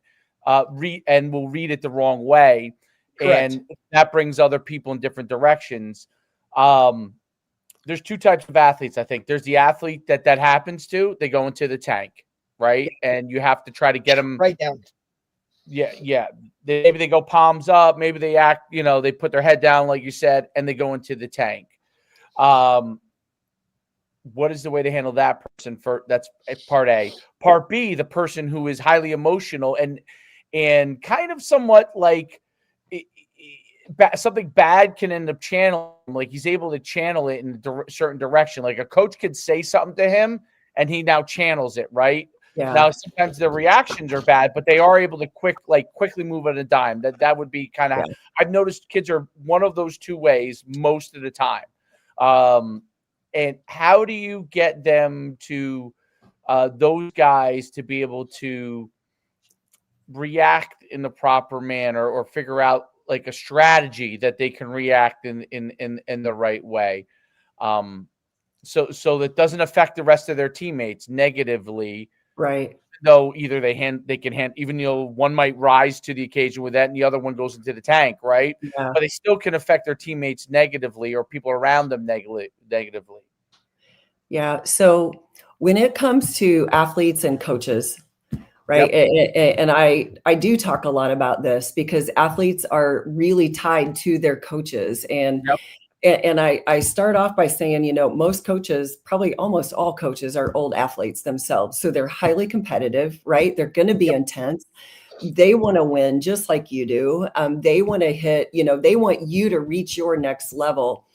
read and will read it the wrong way. Correct. And that brings other people in different directions. There's two types of athletes, I think. There's the athlete that happens to, they go into the tank, right? And you have to try to get them Right down. Yeah. Maybe they go palms up, maybe they act, they put their head down, like you said, and they go into the tank. What is the way to handle that person? That's part A. Part B, the person who is highly emotional and kind of somewhat like something bad can end up channeling. Like he's able to channel it in a certain direction. Like a coach could say something to him and he now channels it, right? Yeah. Now, sometimes the reactions are bad, but they are able to quickly move on a dime. That would be kind of. Yeah. I've noticed kids are one of those two ways most of the time. And how do you get them to those guys to be able to react in the proper manner, or figure out like a strategy that they can react in the right way, so that doesn't affect the rest of their teammates negatively, Right. though either they can hand, even one might rise to the occasion with that and the other one goes into the tank, right? Yeah. But they still can affect their teammates negatively, or people around them negatively. Yeah. So when it comes to athletes and coaches, right? And I do talk a lot about this because athletes are really tied to their coaches. And I start off by saying, most coaches, probably almost all coaches, are old athletes themselves. So they're highly competitive, right? They're going to be intense. They want to win just like you do. They want to hit, they want you to reach your next level.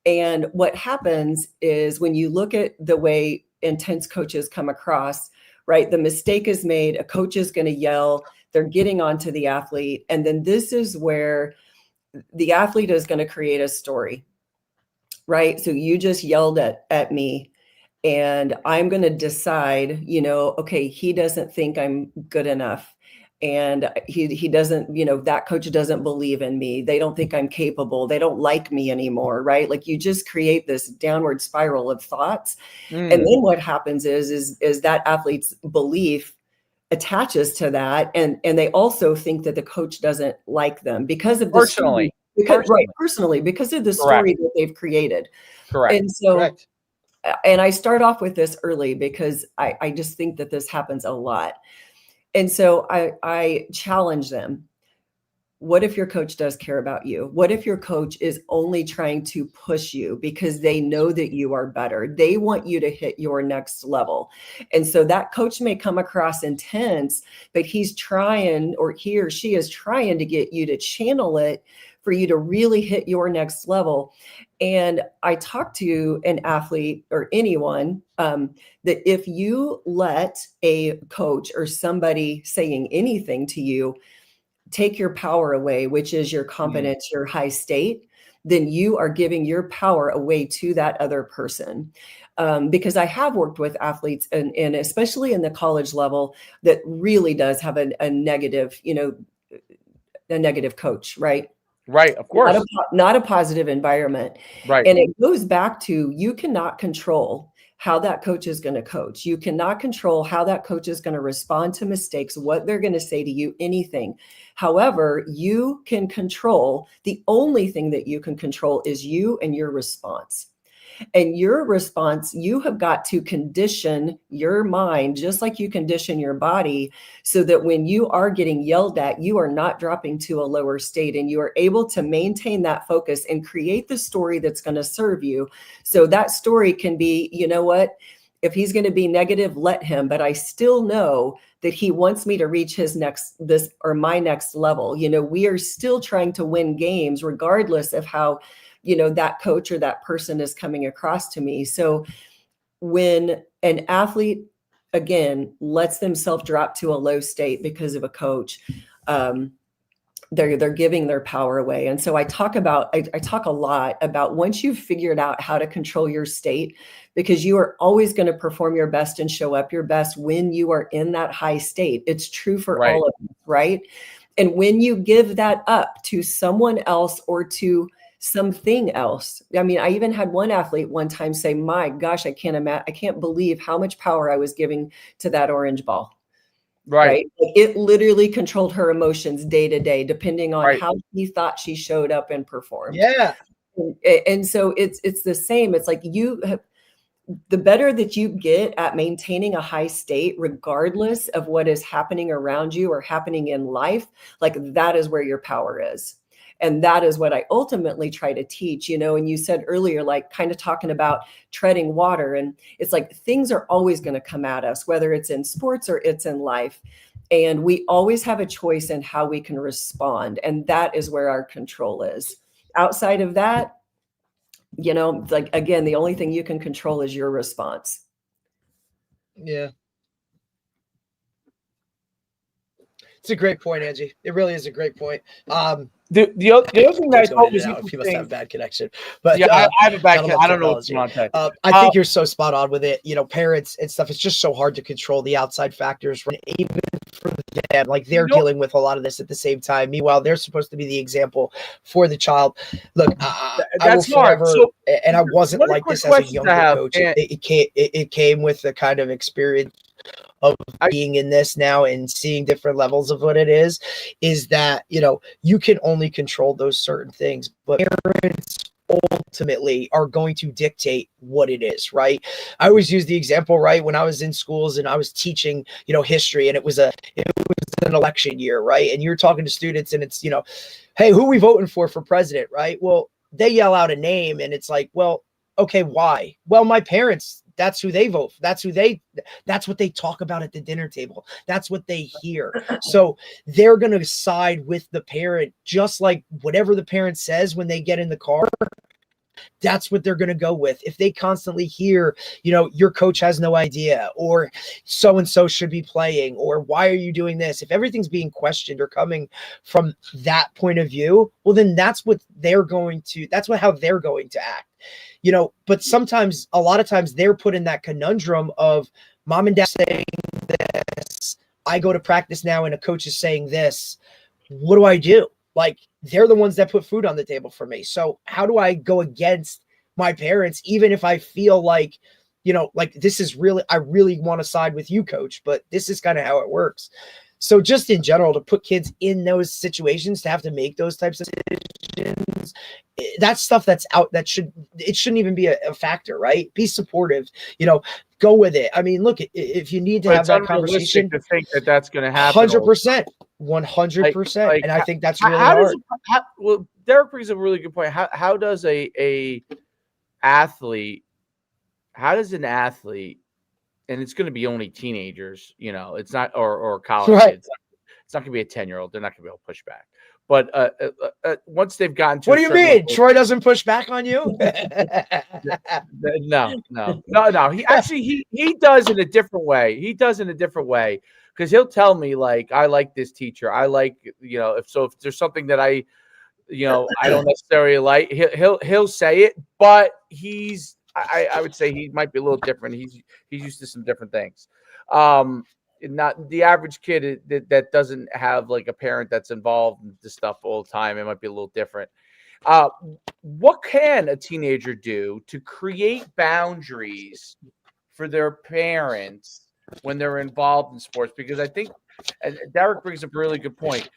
And what happens is when you look at the way intense coaches come across, right? The mistake is made. A coach is going to yell. They're getting onto the athlete. And then this is where the athlete is going to create a story, right? So you just yelled at me and I'm going to decide, okay, he doesn't think I'm good enough. And he doesn't, that coach doesn't believe in me. They don't think I'm capable. They don't like me anymore, right? Like you just create this downward spiral of thoughts. And then what happens is that athlete's belief attaches to that. And they also think that the coach doesn't like them because of the Personally. Personally, because of the Correct. story that they've created. Correct. And so, Correct. and I start off with this early because I just think that this happens a lot. And so I challenge them. What if your coach does care about you? What if your coach is only trying to push you because they know that you are better? They want you to hit your next level. And so that coach may come across intense, but he's trying, or he or she is trying to get you to channel it for you to really hit your next level. And I talk to an athlete or anyone that if you let a coach or somebody saying anything to you take your power away, which is your confidence, your high state, then you are giving your power away to that other person. Because I have worked with athletes and especially in the college level that really does have a negative, a negative coach, right? Right, of course. Not a positive environment. Right. And it goes back to you cannot control how that coach is going to coach. You cannot control how that coach is going to respond to mistakes, what they're going to say to you, anything. However, you can control, the only thing that you can control is you and your response. And your response, you have got to condition your mind just like you condition your body so that when you are getting yelled at, you are not dropping to a lower state and you are able to maintain that focus and create the story that's going to serve you. So that story can be, you know what? If he's going to be negative, let him, but I still know that he wants me to reach my next level. We are still trying to win games regardless of how that coach or that person is coming across to me. So when an athlete, again, lets themselves drop to a low state because of a coach, they're giving their power away. And so I talk a lot about once you've figured out how to control your state, because you are always going to perform your best and show up your best when you are in that high state. It's true for all of us, right? And when you give that up to someone else or to something else. I mean, I even had one athlete one time say, my gosh, I can't believe how much power I was giving to that orange ball. Right. Like it literally controlled her emotions day to day, depending on how he thought she showed up and performed. Yeah. And so it's the same. It's like the better that you get at maintaining a high state, regardless of what is happening around you or happening in life, like that is where your power is. And that is what I ultimately try to teach, and you said earlier, like kind of talking about treading water. And it's like things are always going to come at us, whether it's in sports or it's in life. And we always have a choice in how we can respond. And that is where our control is. Outside of that, like, again, the only thing you can control is your response. Yeah. It's a great point, Angie. It really is a great point. The other thing that I thought was he must have a interesting. bad connection, but Yeah, I have a bad gotta connection. love I don't know what's technology. going on today. I think you're so spot on with it. You know, parents and stuff. It's just so hard to control the outside factors, right? Even for them, like they're dealing with a lot of this at the same time. Meanwhile, they're supposed to be the example for the child. Look, I will That's hard. forever, So and I wasn't one of the like quick this as a questions I younger have, coach. and It came with the kind of experience of being in this now and seeing different levels of what it is that, you know, you can only control those certain things, but parents ultimately are going to dictate what it is, right? I always use the example, right? When I was in schools and I was teaching, you know, history, and it was an election year, right? And you're talking to students and it's, you know, hey, who are we voting for president, right? Well, they yell out a name and it's like, well, okay, why? Well, my parents, that's who they vote for. That's what they talk about at the dinner table. That's what they hear. So they're going to side with the parent, just like whatever the parent says when they get in the car. That's what they're going to go with. If they constantly hear, you know, your coach has no idea, or so-and-so should be playing, or why are you doing this? If everything's being questioned or coming from that point of view, well, then that's how they're going to act. You know, but sometimes, a lot of times they're put in that conundrum of mom and dad saying this, I go to practice now and a coach is saying this. What do I do? Like, they're the ones that put food on the table for me. So how do I go against my parents, even if I feel like, you know, like this is I really want to side with you, coach, but this is kind of how it works. So just in general, to put kids in those situations, to have to make those types of decisions, that's stuff that's out, it shouldn't even be a factor, right? Be supportive, you know, go with it. I mean, look, if you need to have that conversation, to think that that's going to happen. 100%, 100%. And I think that's really hard. Well, Derek brings up a really good point. How does an athlete, and it's going to be only teenagers, you know, it's not, or college kids. It's not going to be a 10-year-old. They're not going to be able to push back. But once they've gotten to, what do you mean? Level, Troy doesn't push back on you? No. He does in a different way. He does in a different way, because he'll tell me, like, I like this teacher. I like, you know, if there's something that I don't necessarily like, he'll say it, but I would say he might be a little different. He's used to some different things. Not the average kid that doesn't have like a parent that's involved in this stuff all the time. It might be a little different. What can a teenager do to create boundaries for their parents when they're involved in sports? Because I think, and Derek brings up a really good point,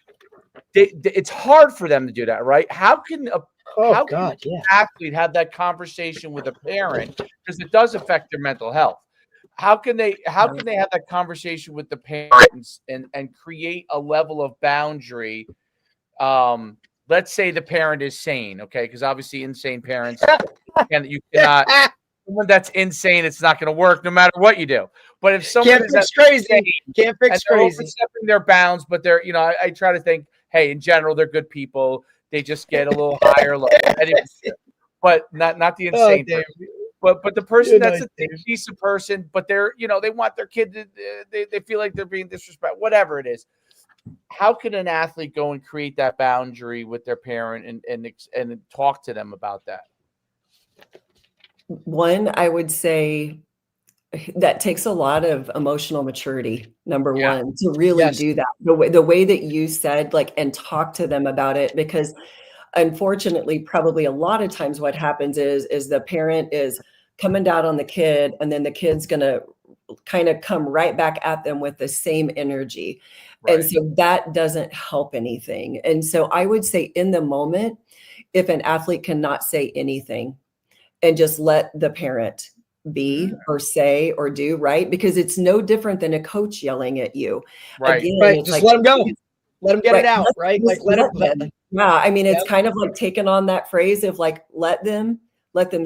it's hard for them to do that, right? How can an athlete have that conversation with a parent? Because it does affect their mental health. How can they have that conversation with the parents and create a level of boundary? Let's say the parent is sane, okay? Because obviously insane parents, you cannot. Someone that's insane, it's not going to work no matter what you do. But if someone is crazy, can't fix crazy, overstepping their bounds, but they're, you know, I try to think, hey, in general, they're good people. They just get a little higher level, but not the insane person. But the person that's a decent person, but they're, you know, they want their kid to, they feel like they're being disrespected, whatever it is. How can an athlete go and create that boundary with their parent and talk to them about that? One, I would say that takes a lot of emotional maturity, number one, to really do that. The way that you said, like, and talk to them about it, because unfortunately, probably a lot of times what happens is the parent is coming down on the kid, and then the kid's going to kind of come right back at them with the same energy. Right. And so that doesn't help anything. And so I would say in the moment, if an athlete cannot say anything and just let the parent be or say or do, right? Because it's no different than a coach yelling at you. Right. Again, just like, let them go. Let them get it out, right? Like let them. Yeah. I mean, it's kind of like taking on that phrase of like, let them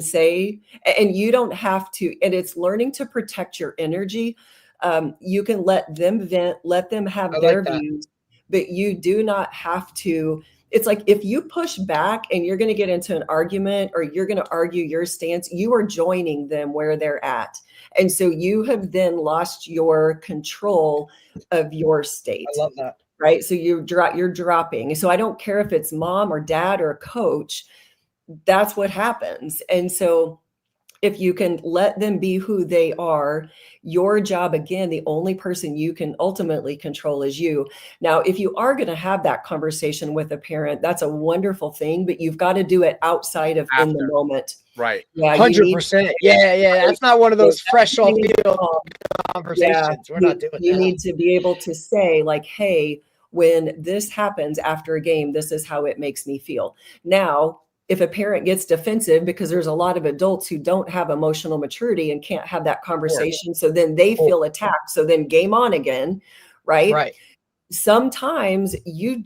say, and you don't have to, and it's learning to protect your energy. You can let them vent, let them have their views, but you do not have to. It's like, if you push back and you're going to get into an argument or you're going to argue your stance, you are joining them where they're at. And so you have then lost your control of your state. I love that. right? So you're dropping. So I don't care if it's mom or dad or coach, that's what happens. And so if you can let them be who they are, your job, again, the only person you can ultimately control is you. Now, if you are going to have that conversation with a parent, that's a wonderful thing, but you've got to do it outside of in the moment. Right. Yeah. 100%. Yeah. That's not one of those fresh off field conversations. We're not doing that. You need to be able to say, like, hey, when this happens after a game, this is how it makes me feel. Now, if a parent gets defensive, because there's a lot of adults who don't have emotional maturity and can't have that conversation, so then they feel attacked. So then game on again, right? Right. Sometimes you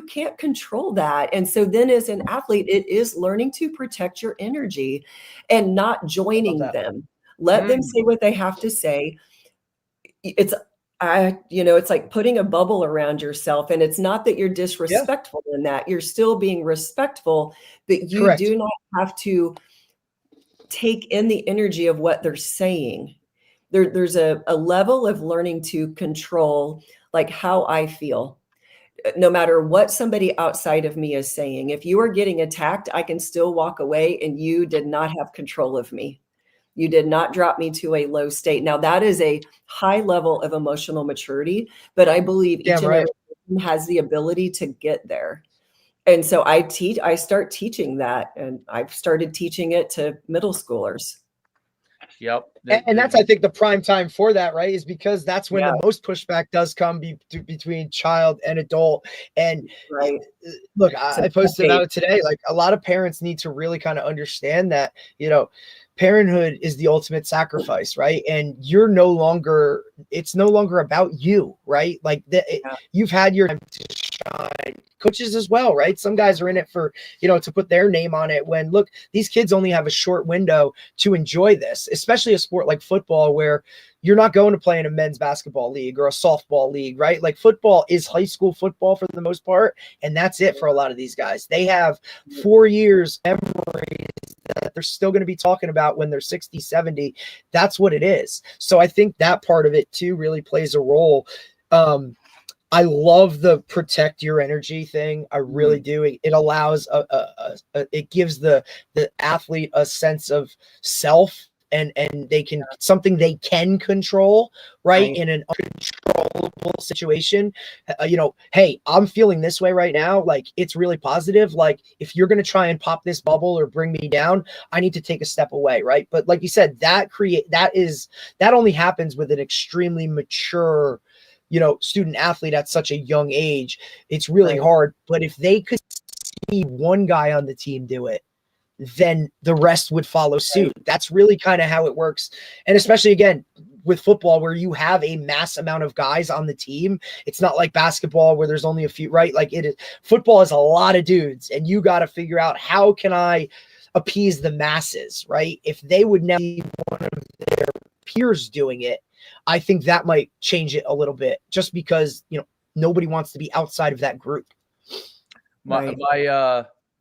can't control that. And so then as an athlete, it is learning to protect your energy and not joining them. Let them say what they have to say. It's like putting a bubble around yourself, and it's not that you're disrespectful in that. You're still being respectful, but you do not have to take in the energy of what they're saying. There's a level of learning to control, like, how I feel. No matter what somebody outside of me is saying, if you are getting attacked, I can still walk away, and you did not have control of me. You did not drop me to a low state. Now, that is a high level of emotional maturity, but I believe each and every person has the ability to get there. And so I start teaching that, and I've started teaching it to middle schoolers. Yep. And that's, I think, the prime time for that, right? Is because that's when the most pushback does come between child and adult. And look, I posted about it today. Like, a lot of parents need to really kind of understand that, parenthood is the ultimate sacrifice, right? And it's no longer about you, right? Like, you've had your time to shine. Coaches as well, right? Some guys are in it for, to put their name on it, when, look, these kids only have a short window to enjoy this, especially a sport like football, where you're not going to play in a men's basketball league or a softball league, right? Like, football is high school football for the most part, and that's it for a lot of these guys. They have 4 years memories that they're still going to be talking about when they're 60, 70. That's what it is. So I think that part of it too really plays a role. I love the protect your energy thing. I really do. It allows it gives the athlete a sense of self, and they can something they can control, right? In an uncontrollable situation. Hey, I'm feeling this way right now. Like, it's really positive. Like, if you're going to try and pop this bubble or bring me down, I need to take a step away, right? But like you said, that only happens with an extremely mature student athlete at such a young age. It's really hard. But if they could see one guy on the team do it, then the rest would follow suit. That's really kind of how it works. And especially, again, with football, where you have a mass amount of guys on the team. It's not like basketball where there's only a few, right? Like, football is a lot of dudes, and you got to figure out, how can I appease the masses, right? If they would now be one of their peers doing it, I think that might change it a little bit, just because, nobody wants to be outside of that group. My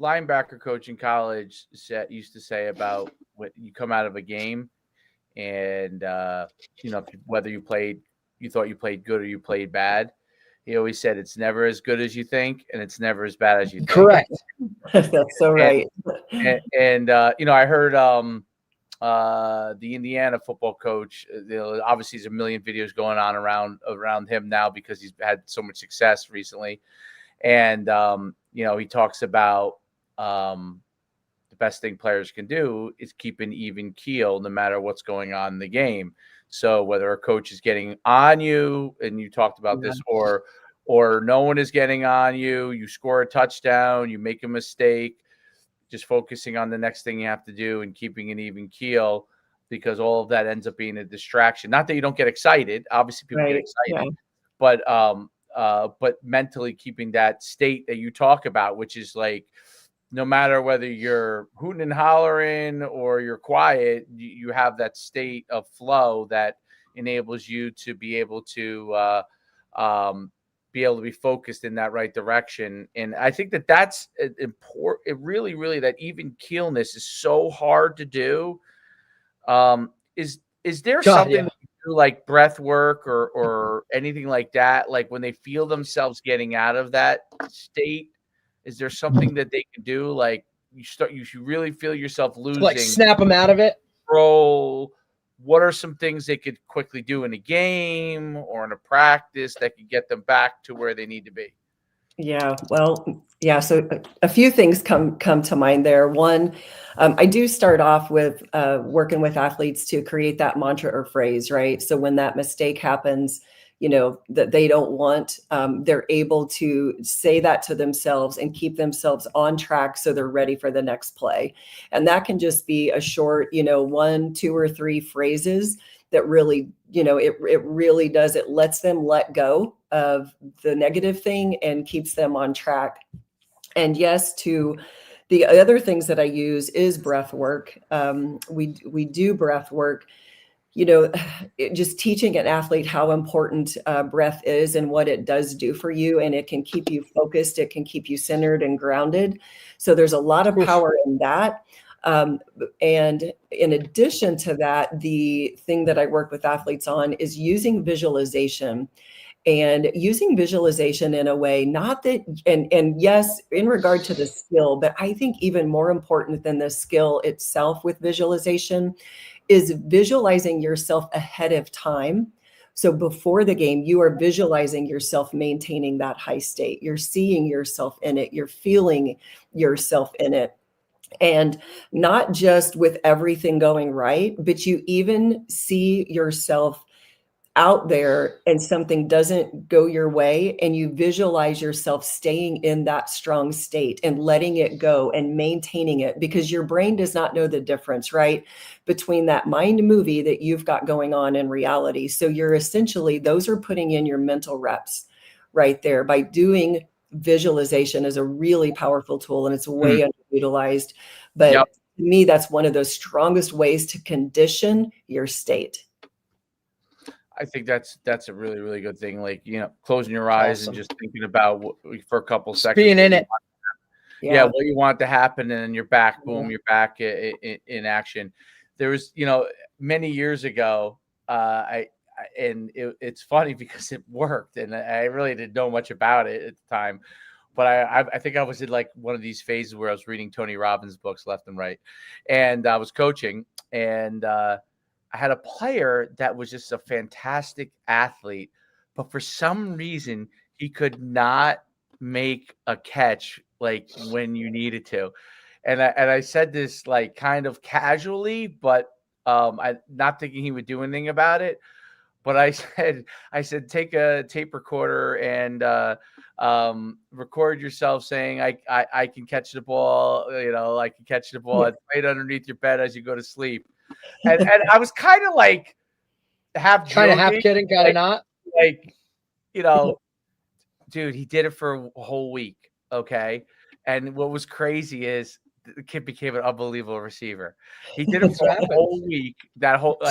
linebacker coach in college used to say about when you come out of a game and, whether you thought you played good or you played bad, he always said, it's never as good as you think, and it's never as bad as you think. Correct. That's so right. And I heard, the Indiana football coach, obviously there's a million videos going on around him now because he's had so much success recently. And, he talks about the best thing players can do is keep an even keel no matter what's going on in the game. So whether a coach is getting on you, and you talked about this, or no one is getting on you, you score a touchdown, you make a mistake, just focusing on the next thing you have to do and keeping an even keel, because all of that ends up being a distraction. Not that you don't get excited. Obviously people get excited, but mentally keeping that state that you talk about, which is like, no matter whether you're hooting and hollering or you're quiet, you have that state of flow that enables you to be able to be focused in that right direction. And I think that's important. It really, really, that even keelness is so hard to do. Is there something that you do like breath work or anything like that? Like when they feel themselves getting out of that state, is there something that they can do? Like you should really feel yourself losing Like snap them out of it. control. What are some things they could quickly do in a game or in a practice that could get them back to where they need to be? Yeah, well, yeah. So a few things come to mind there. One, I do start off with working with athletes to create that mantra or phrase, right? So when that mistake happens, that they don't want, they're able to say that to themselves and keep themselves on track so they're ready for the next play. And that can just be a short, 1, 2, or 3 phrases that really, it really does. It lets them let go of the negative thing and keeps them on track. And yes, to the other things that I use is breath work. We do breath work. Just teaching an athlete how important breath is and what it does do for you. And it can keep you focused. It can keep you centered and grounded. So there's a lot of power in that. And in addition to that, the thing that I work with athletes on is using visualization. And using visualization in a way, not that, and yes, in regard to the skill, but I think even more important than the skill itself with visualization is visualizing yourself ahead of time. So before the game, you are visualizing yourself maintaining that high state. You're seeing yourself in it. You're feeling yourself in it. And not just with everything going right, but you even see yourself out there and something doesn't go your way, and you visualize yourself staying in that strong state and letting it go and maintaining it, because your brain does not know the difference, right, between that mind movie that you've got going on in reality. So you're essentially, those are putting in your mental reps right there. By doing visualization is a really powerful tool, and it's way underutilized. But to me, that's one of those strongest ways to condition your state. I think that's a really, really good thing. Like, closing your eyes and just thinking about for a couple seconds. Being in it. Yeah, what you want to happen, and then you're back, boom, you're back in action. There was, many years ago, it's funny because it worked, and I really didn't know much about it at the time. But I think I was in like one of these phases where I was reading Tony Robbins books left and right, and I was coaching, and I had a player that was just a fantastic athlete, but for some reason he could not make a catch like when you needed to. And I said this like kind of casually, but I not thinking he would do anything about it. But I said take a tape recorder and record yourself saying I can catch the ball, I can catch the ball. It's right underneath your bed as you go to sleep. And I was kind of like half kidding, kind of not. Like, dude, he did it for a whole week. Okay. And what was crazy is the kid became an unbelievable receiver. He did it for a whole week.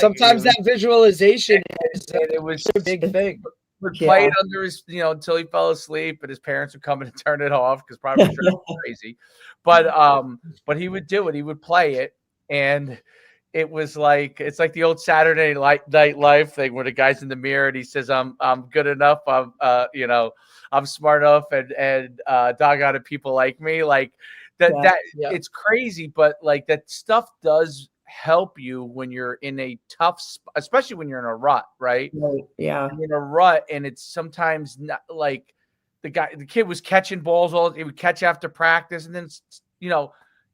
Sometimes that visualization it was a big thing. Would play it under his, until he fell asleep, and his parents would come in and turn it off because probably crazy. But he would do it. He would play it, and it was like it's like the old Saturday Night Live thing where the guy's in the mirror and he says, "I'm good enough. I'm smart enough, and doggone it, people like me." Like that. It's crazy, but like that stuff does help you when you're in a tough, especially when you're in a rut, right? Yeah. You're in a rut, and it's sometimes not like the kid was catching balls he would catch after practice, and then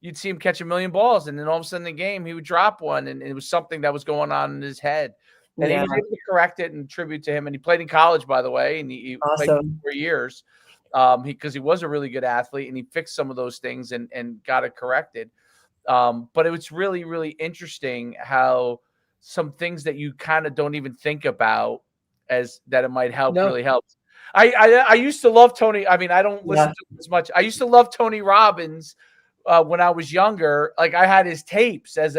you'd see him catch a million balls, and then all of a sudden in the game he would drop one, and it was something that was going on in his head, and he was able to correct it and tribute to him. And he played in college, by the way, and he played for 4 years because he was a really good athlete, and he fixed some of those things and got it corrected. But it was really, really interesting how some things that you kind of don't even think about as that it might help really helps. I used to love Tony. I mean, I don't listen to him as much. I used to love Tony Robbins when I was younger. Like I had his tapes as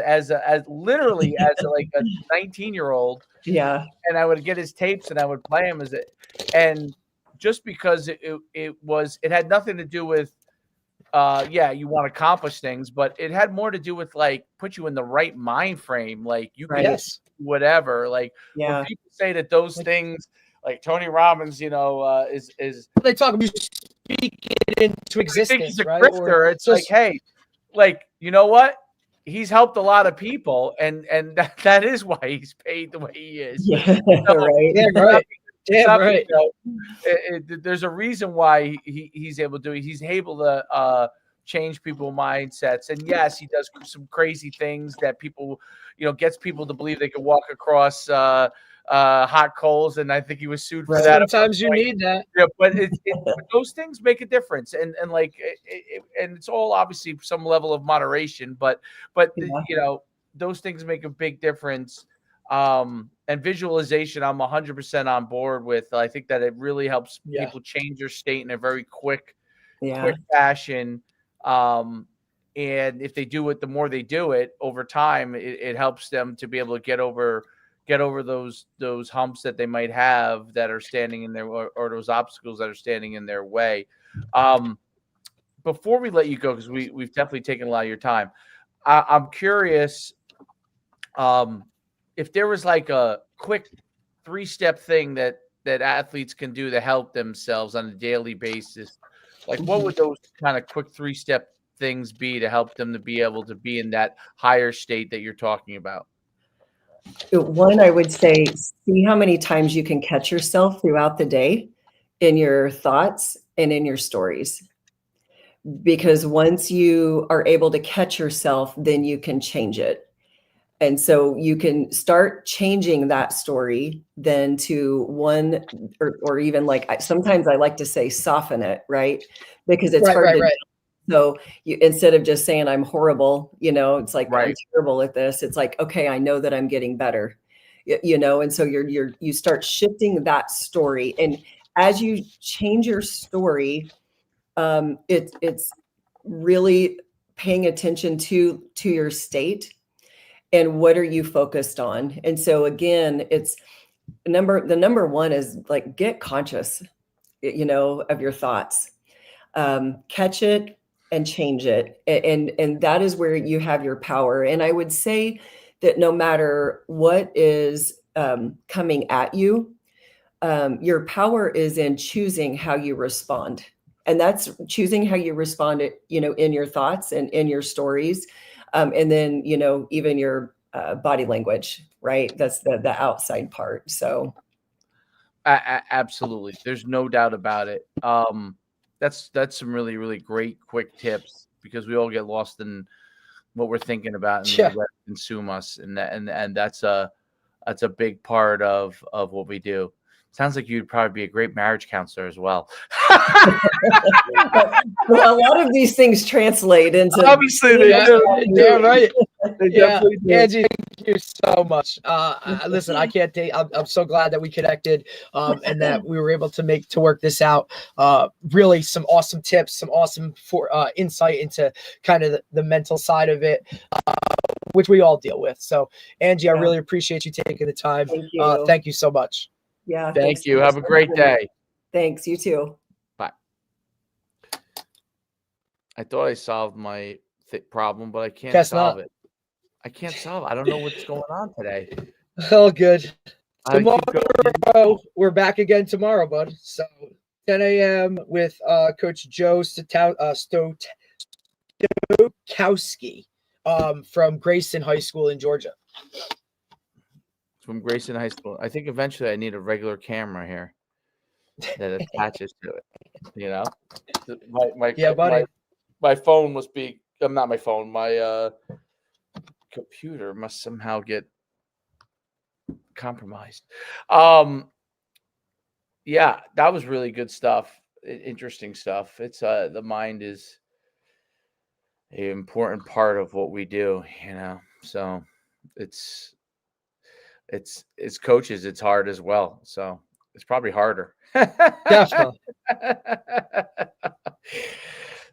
literally as like a 19-year-old. Yeah. And I would get his tapes and I would play him and just because it had nothing to do with yeah, you want to accomplish things, but it had more to do with like put you in the right mind frame. Like you can Right. Yes. whatever. Like when Yeah. people say that those things, like Tony Robbins, is They talk about you speak it into I think existence, he's a right? grifter. Or It's like, hey, like you know what? He's helped a lot of people, and that is why he's paid the way he is. Yeah. So, Right. yeah, it's right. not- it's Yeah, not, right. there's a reason why he's able to do it. He's able to change people's mindsets. And yes, he does some crazy things that people, gets people to believe they can walk across hot coals. And I think he was sued for Right. that. Sometimes you need that. Yeah, but but those things make a difference, and like, and it's all obviously some level of moderation, but Yeah. those things make a big difference. And visualization, I'm 100% on board with. I think that it really helps Yeah. people change their state in a very quick Yeah. fashion. And if they do it, the more they do it over time, it helps them to be able to get over those humps that they might have that are standing in their or those obstacles that are standing in their way. Before we let you go, because we've definitely taken a lot of your time, I'm curious if there was like a quick 3-step thing that athletes can do to help themselves on a daily basis. Like what would those kind of quick 3-step things be to help them to be able to be in that higher state that you're talking about? One, I would say, see how many times you can catch yourself throughout the day in your thoughts and in your stories. Because once you are able to catch yourself, then you can change it. And so you can start changing that story then to one, or even like sometimes I like to say soften it, right? Because it's hard to. So instead of just saying I'm horrible, it's like I'm terrible at this. It's like, okay, I know that I'm getting better, and so you start shifting that story. And as you change your story, it's really paying attention to your state and what are you focused on. And so again, it's the number one is like get conscious, of your thoughts, catch it and change it. And that is where you have your power. And I would say that no matter what is coming at you, your power is in choosing how you respond. And that's choosing how you respond, in your thoughts and in your stories. And then, even your body language, right? That's the outside part. So. Absolutely. There's no doubt about it. That's some really, really great quick tips because we all get lost in what we're thinking about and let it consume us. And that's a big part of what we do. Sounds like you'd probably be a great marriage counselor as well. Well, a lot of these things translate into. Obviously, they do. Yeah, right. They definitely do. Angie, thank you so much. Listen, I can't take. I'm so glad that we connected, and that we were able to work this out. Really, some awesome tips, some awesome insight into kind of the mental side of it, which we all deal with. So, Angie, I really appreciate you taking the time. Thank you. Thank you so much. Yeah. Thank you. Have a great day. Thanks. You too. Bye. I thought I solved my problem, but I can't solve it. I can't solve it. I don't know what's going on today. All good. Tomorrow, we're back again tomorrow, bud. So 10 a.m. with Coach Joe Stokowski from Grayson High School in Georgia. From Grayson High School. I think eventually I need a regular camera here that attaches to it. My phone must be. Not my phone. My computer must somehow get compromised. Yeah, that was really good stuff. Interesting stuff. It's the mind is an important part of what we do. So it's coaches, it's hard as well. So it's probably harder. Definitely.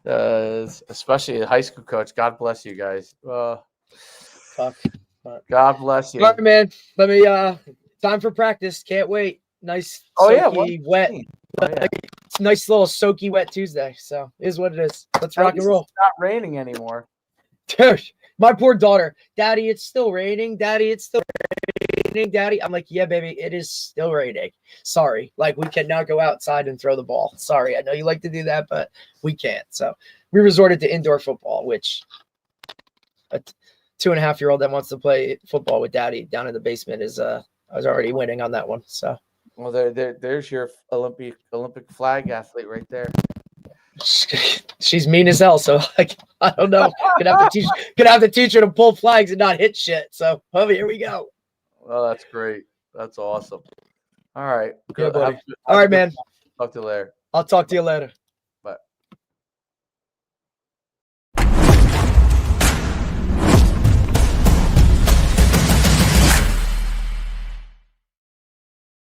Especially a high school coach. God bless you guys. Fuck. God bless you. All right, man. Let me time for practice. Can't wait. Nice, soaky, wet. It's a nice little soaky wet Tuesday. So it is what it is. Let's rock and roll. It's not raining anymore. Dude, my poor daughter. Daddy, it's still raining. Daddy, it's still raining. Daddy. I'm like, yeah, baby, it is still raining. Sorry. Like, we cannot go outside and throw the ball. Sorry. I know you like to do that, but we can't. So we resorted to indoor football, which a 2.5-year-old that wants to play football with daddy down in the basement is I was already winning on that one. So Well, there's your Olympic flag athlete right there. she's mean as hell. So like, I don't know. Gonna have to teach her to pull flags and not hit shit. So here we go. Oh, that's great. That's awesome. All right. Yeah, buddy. Have All right, a good man. one. Talk to you later. I'll talk to you later.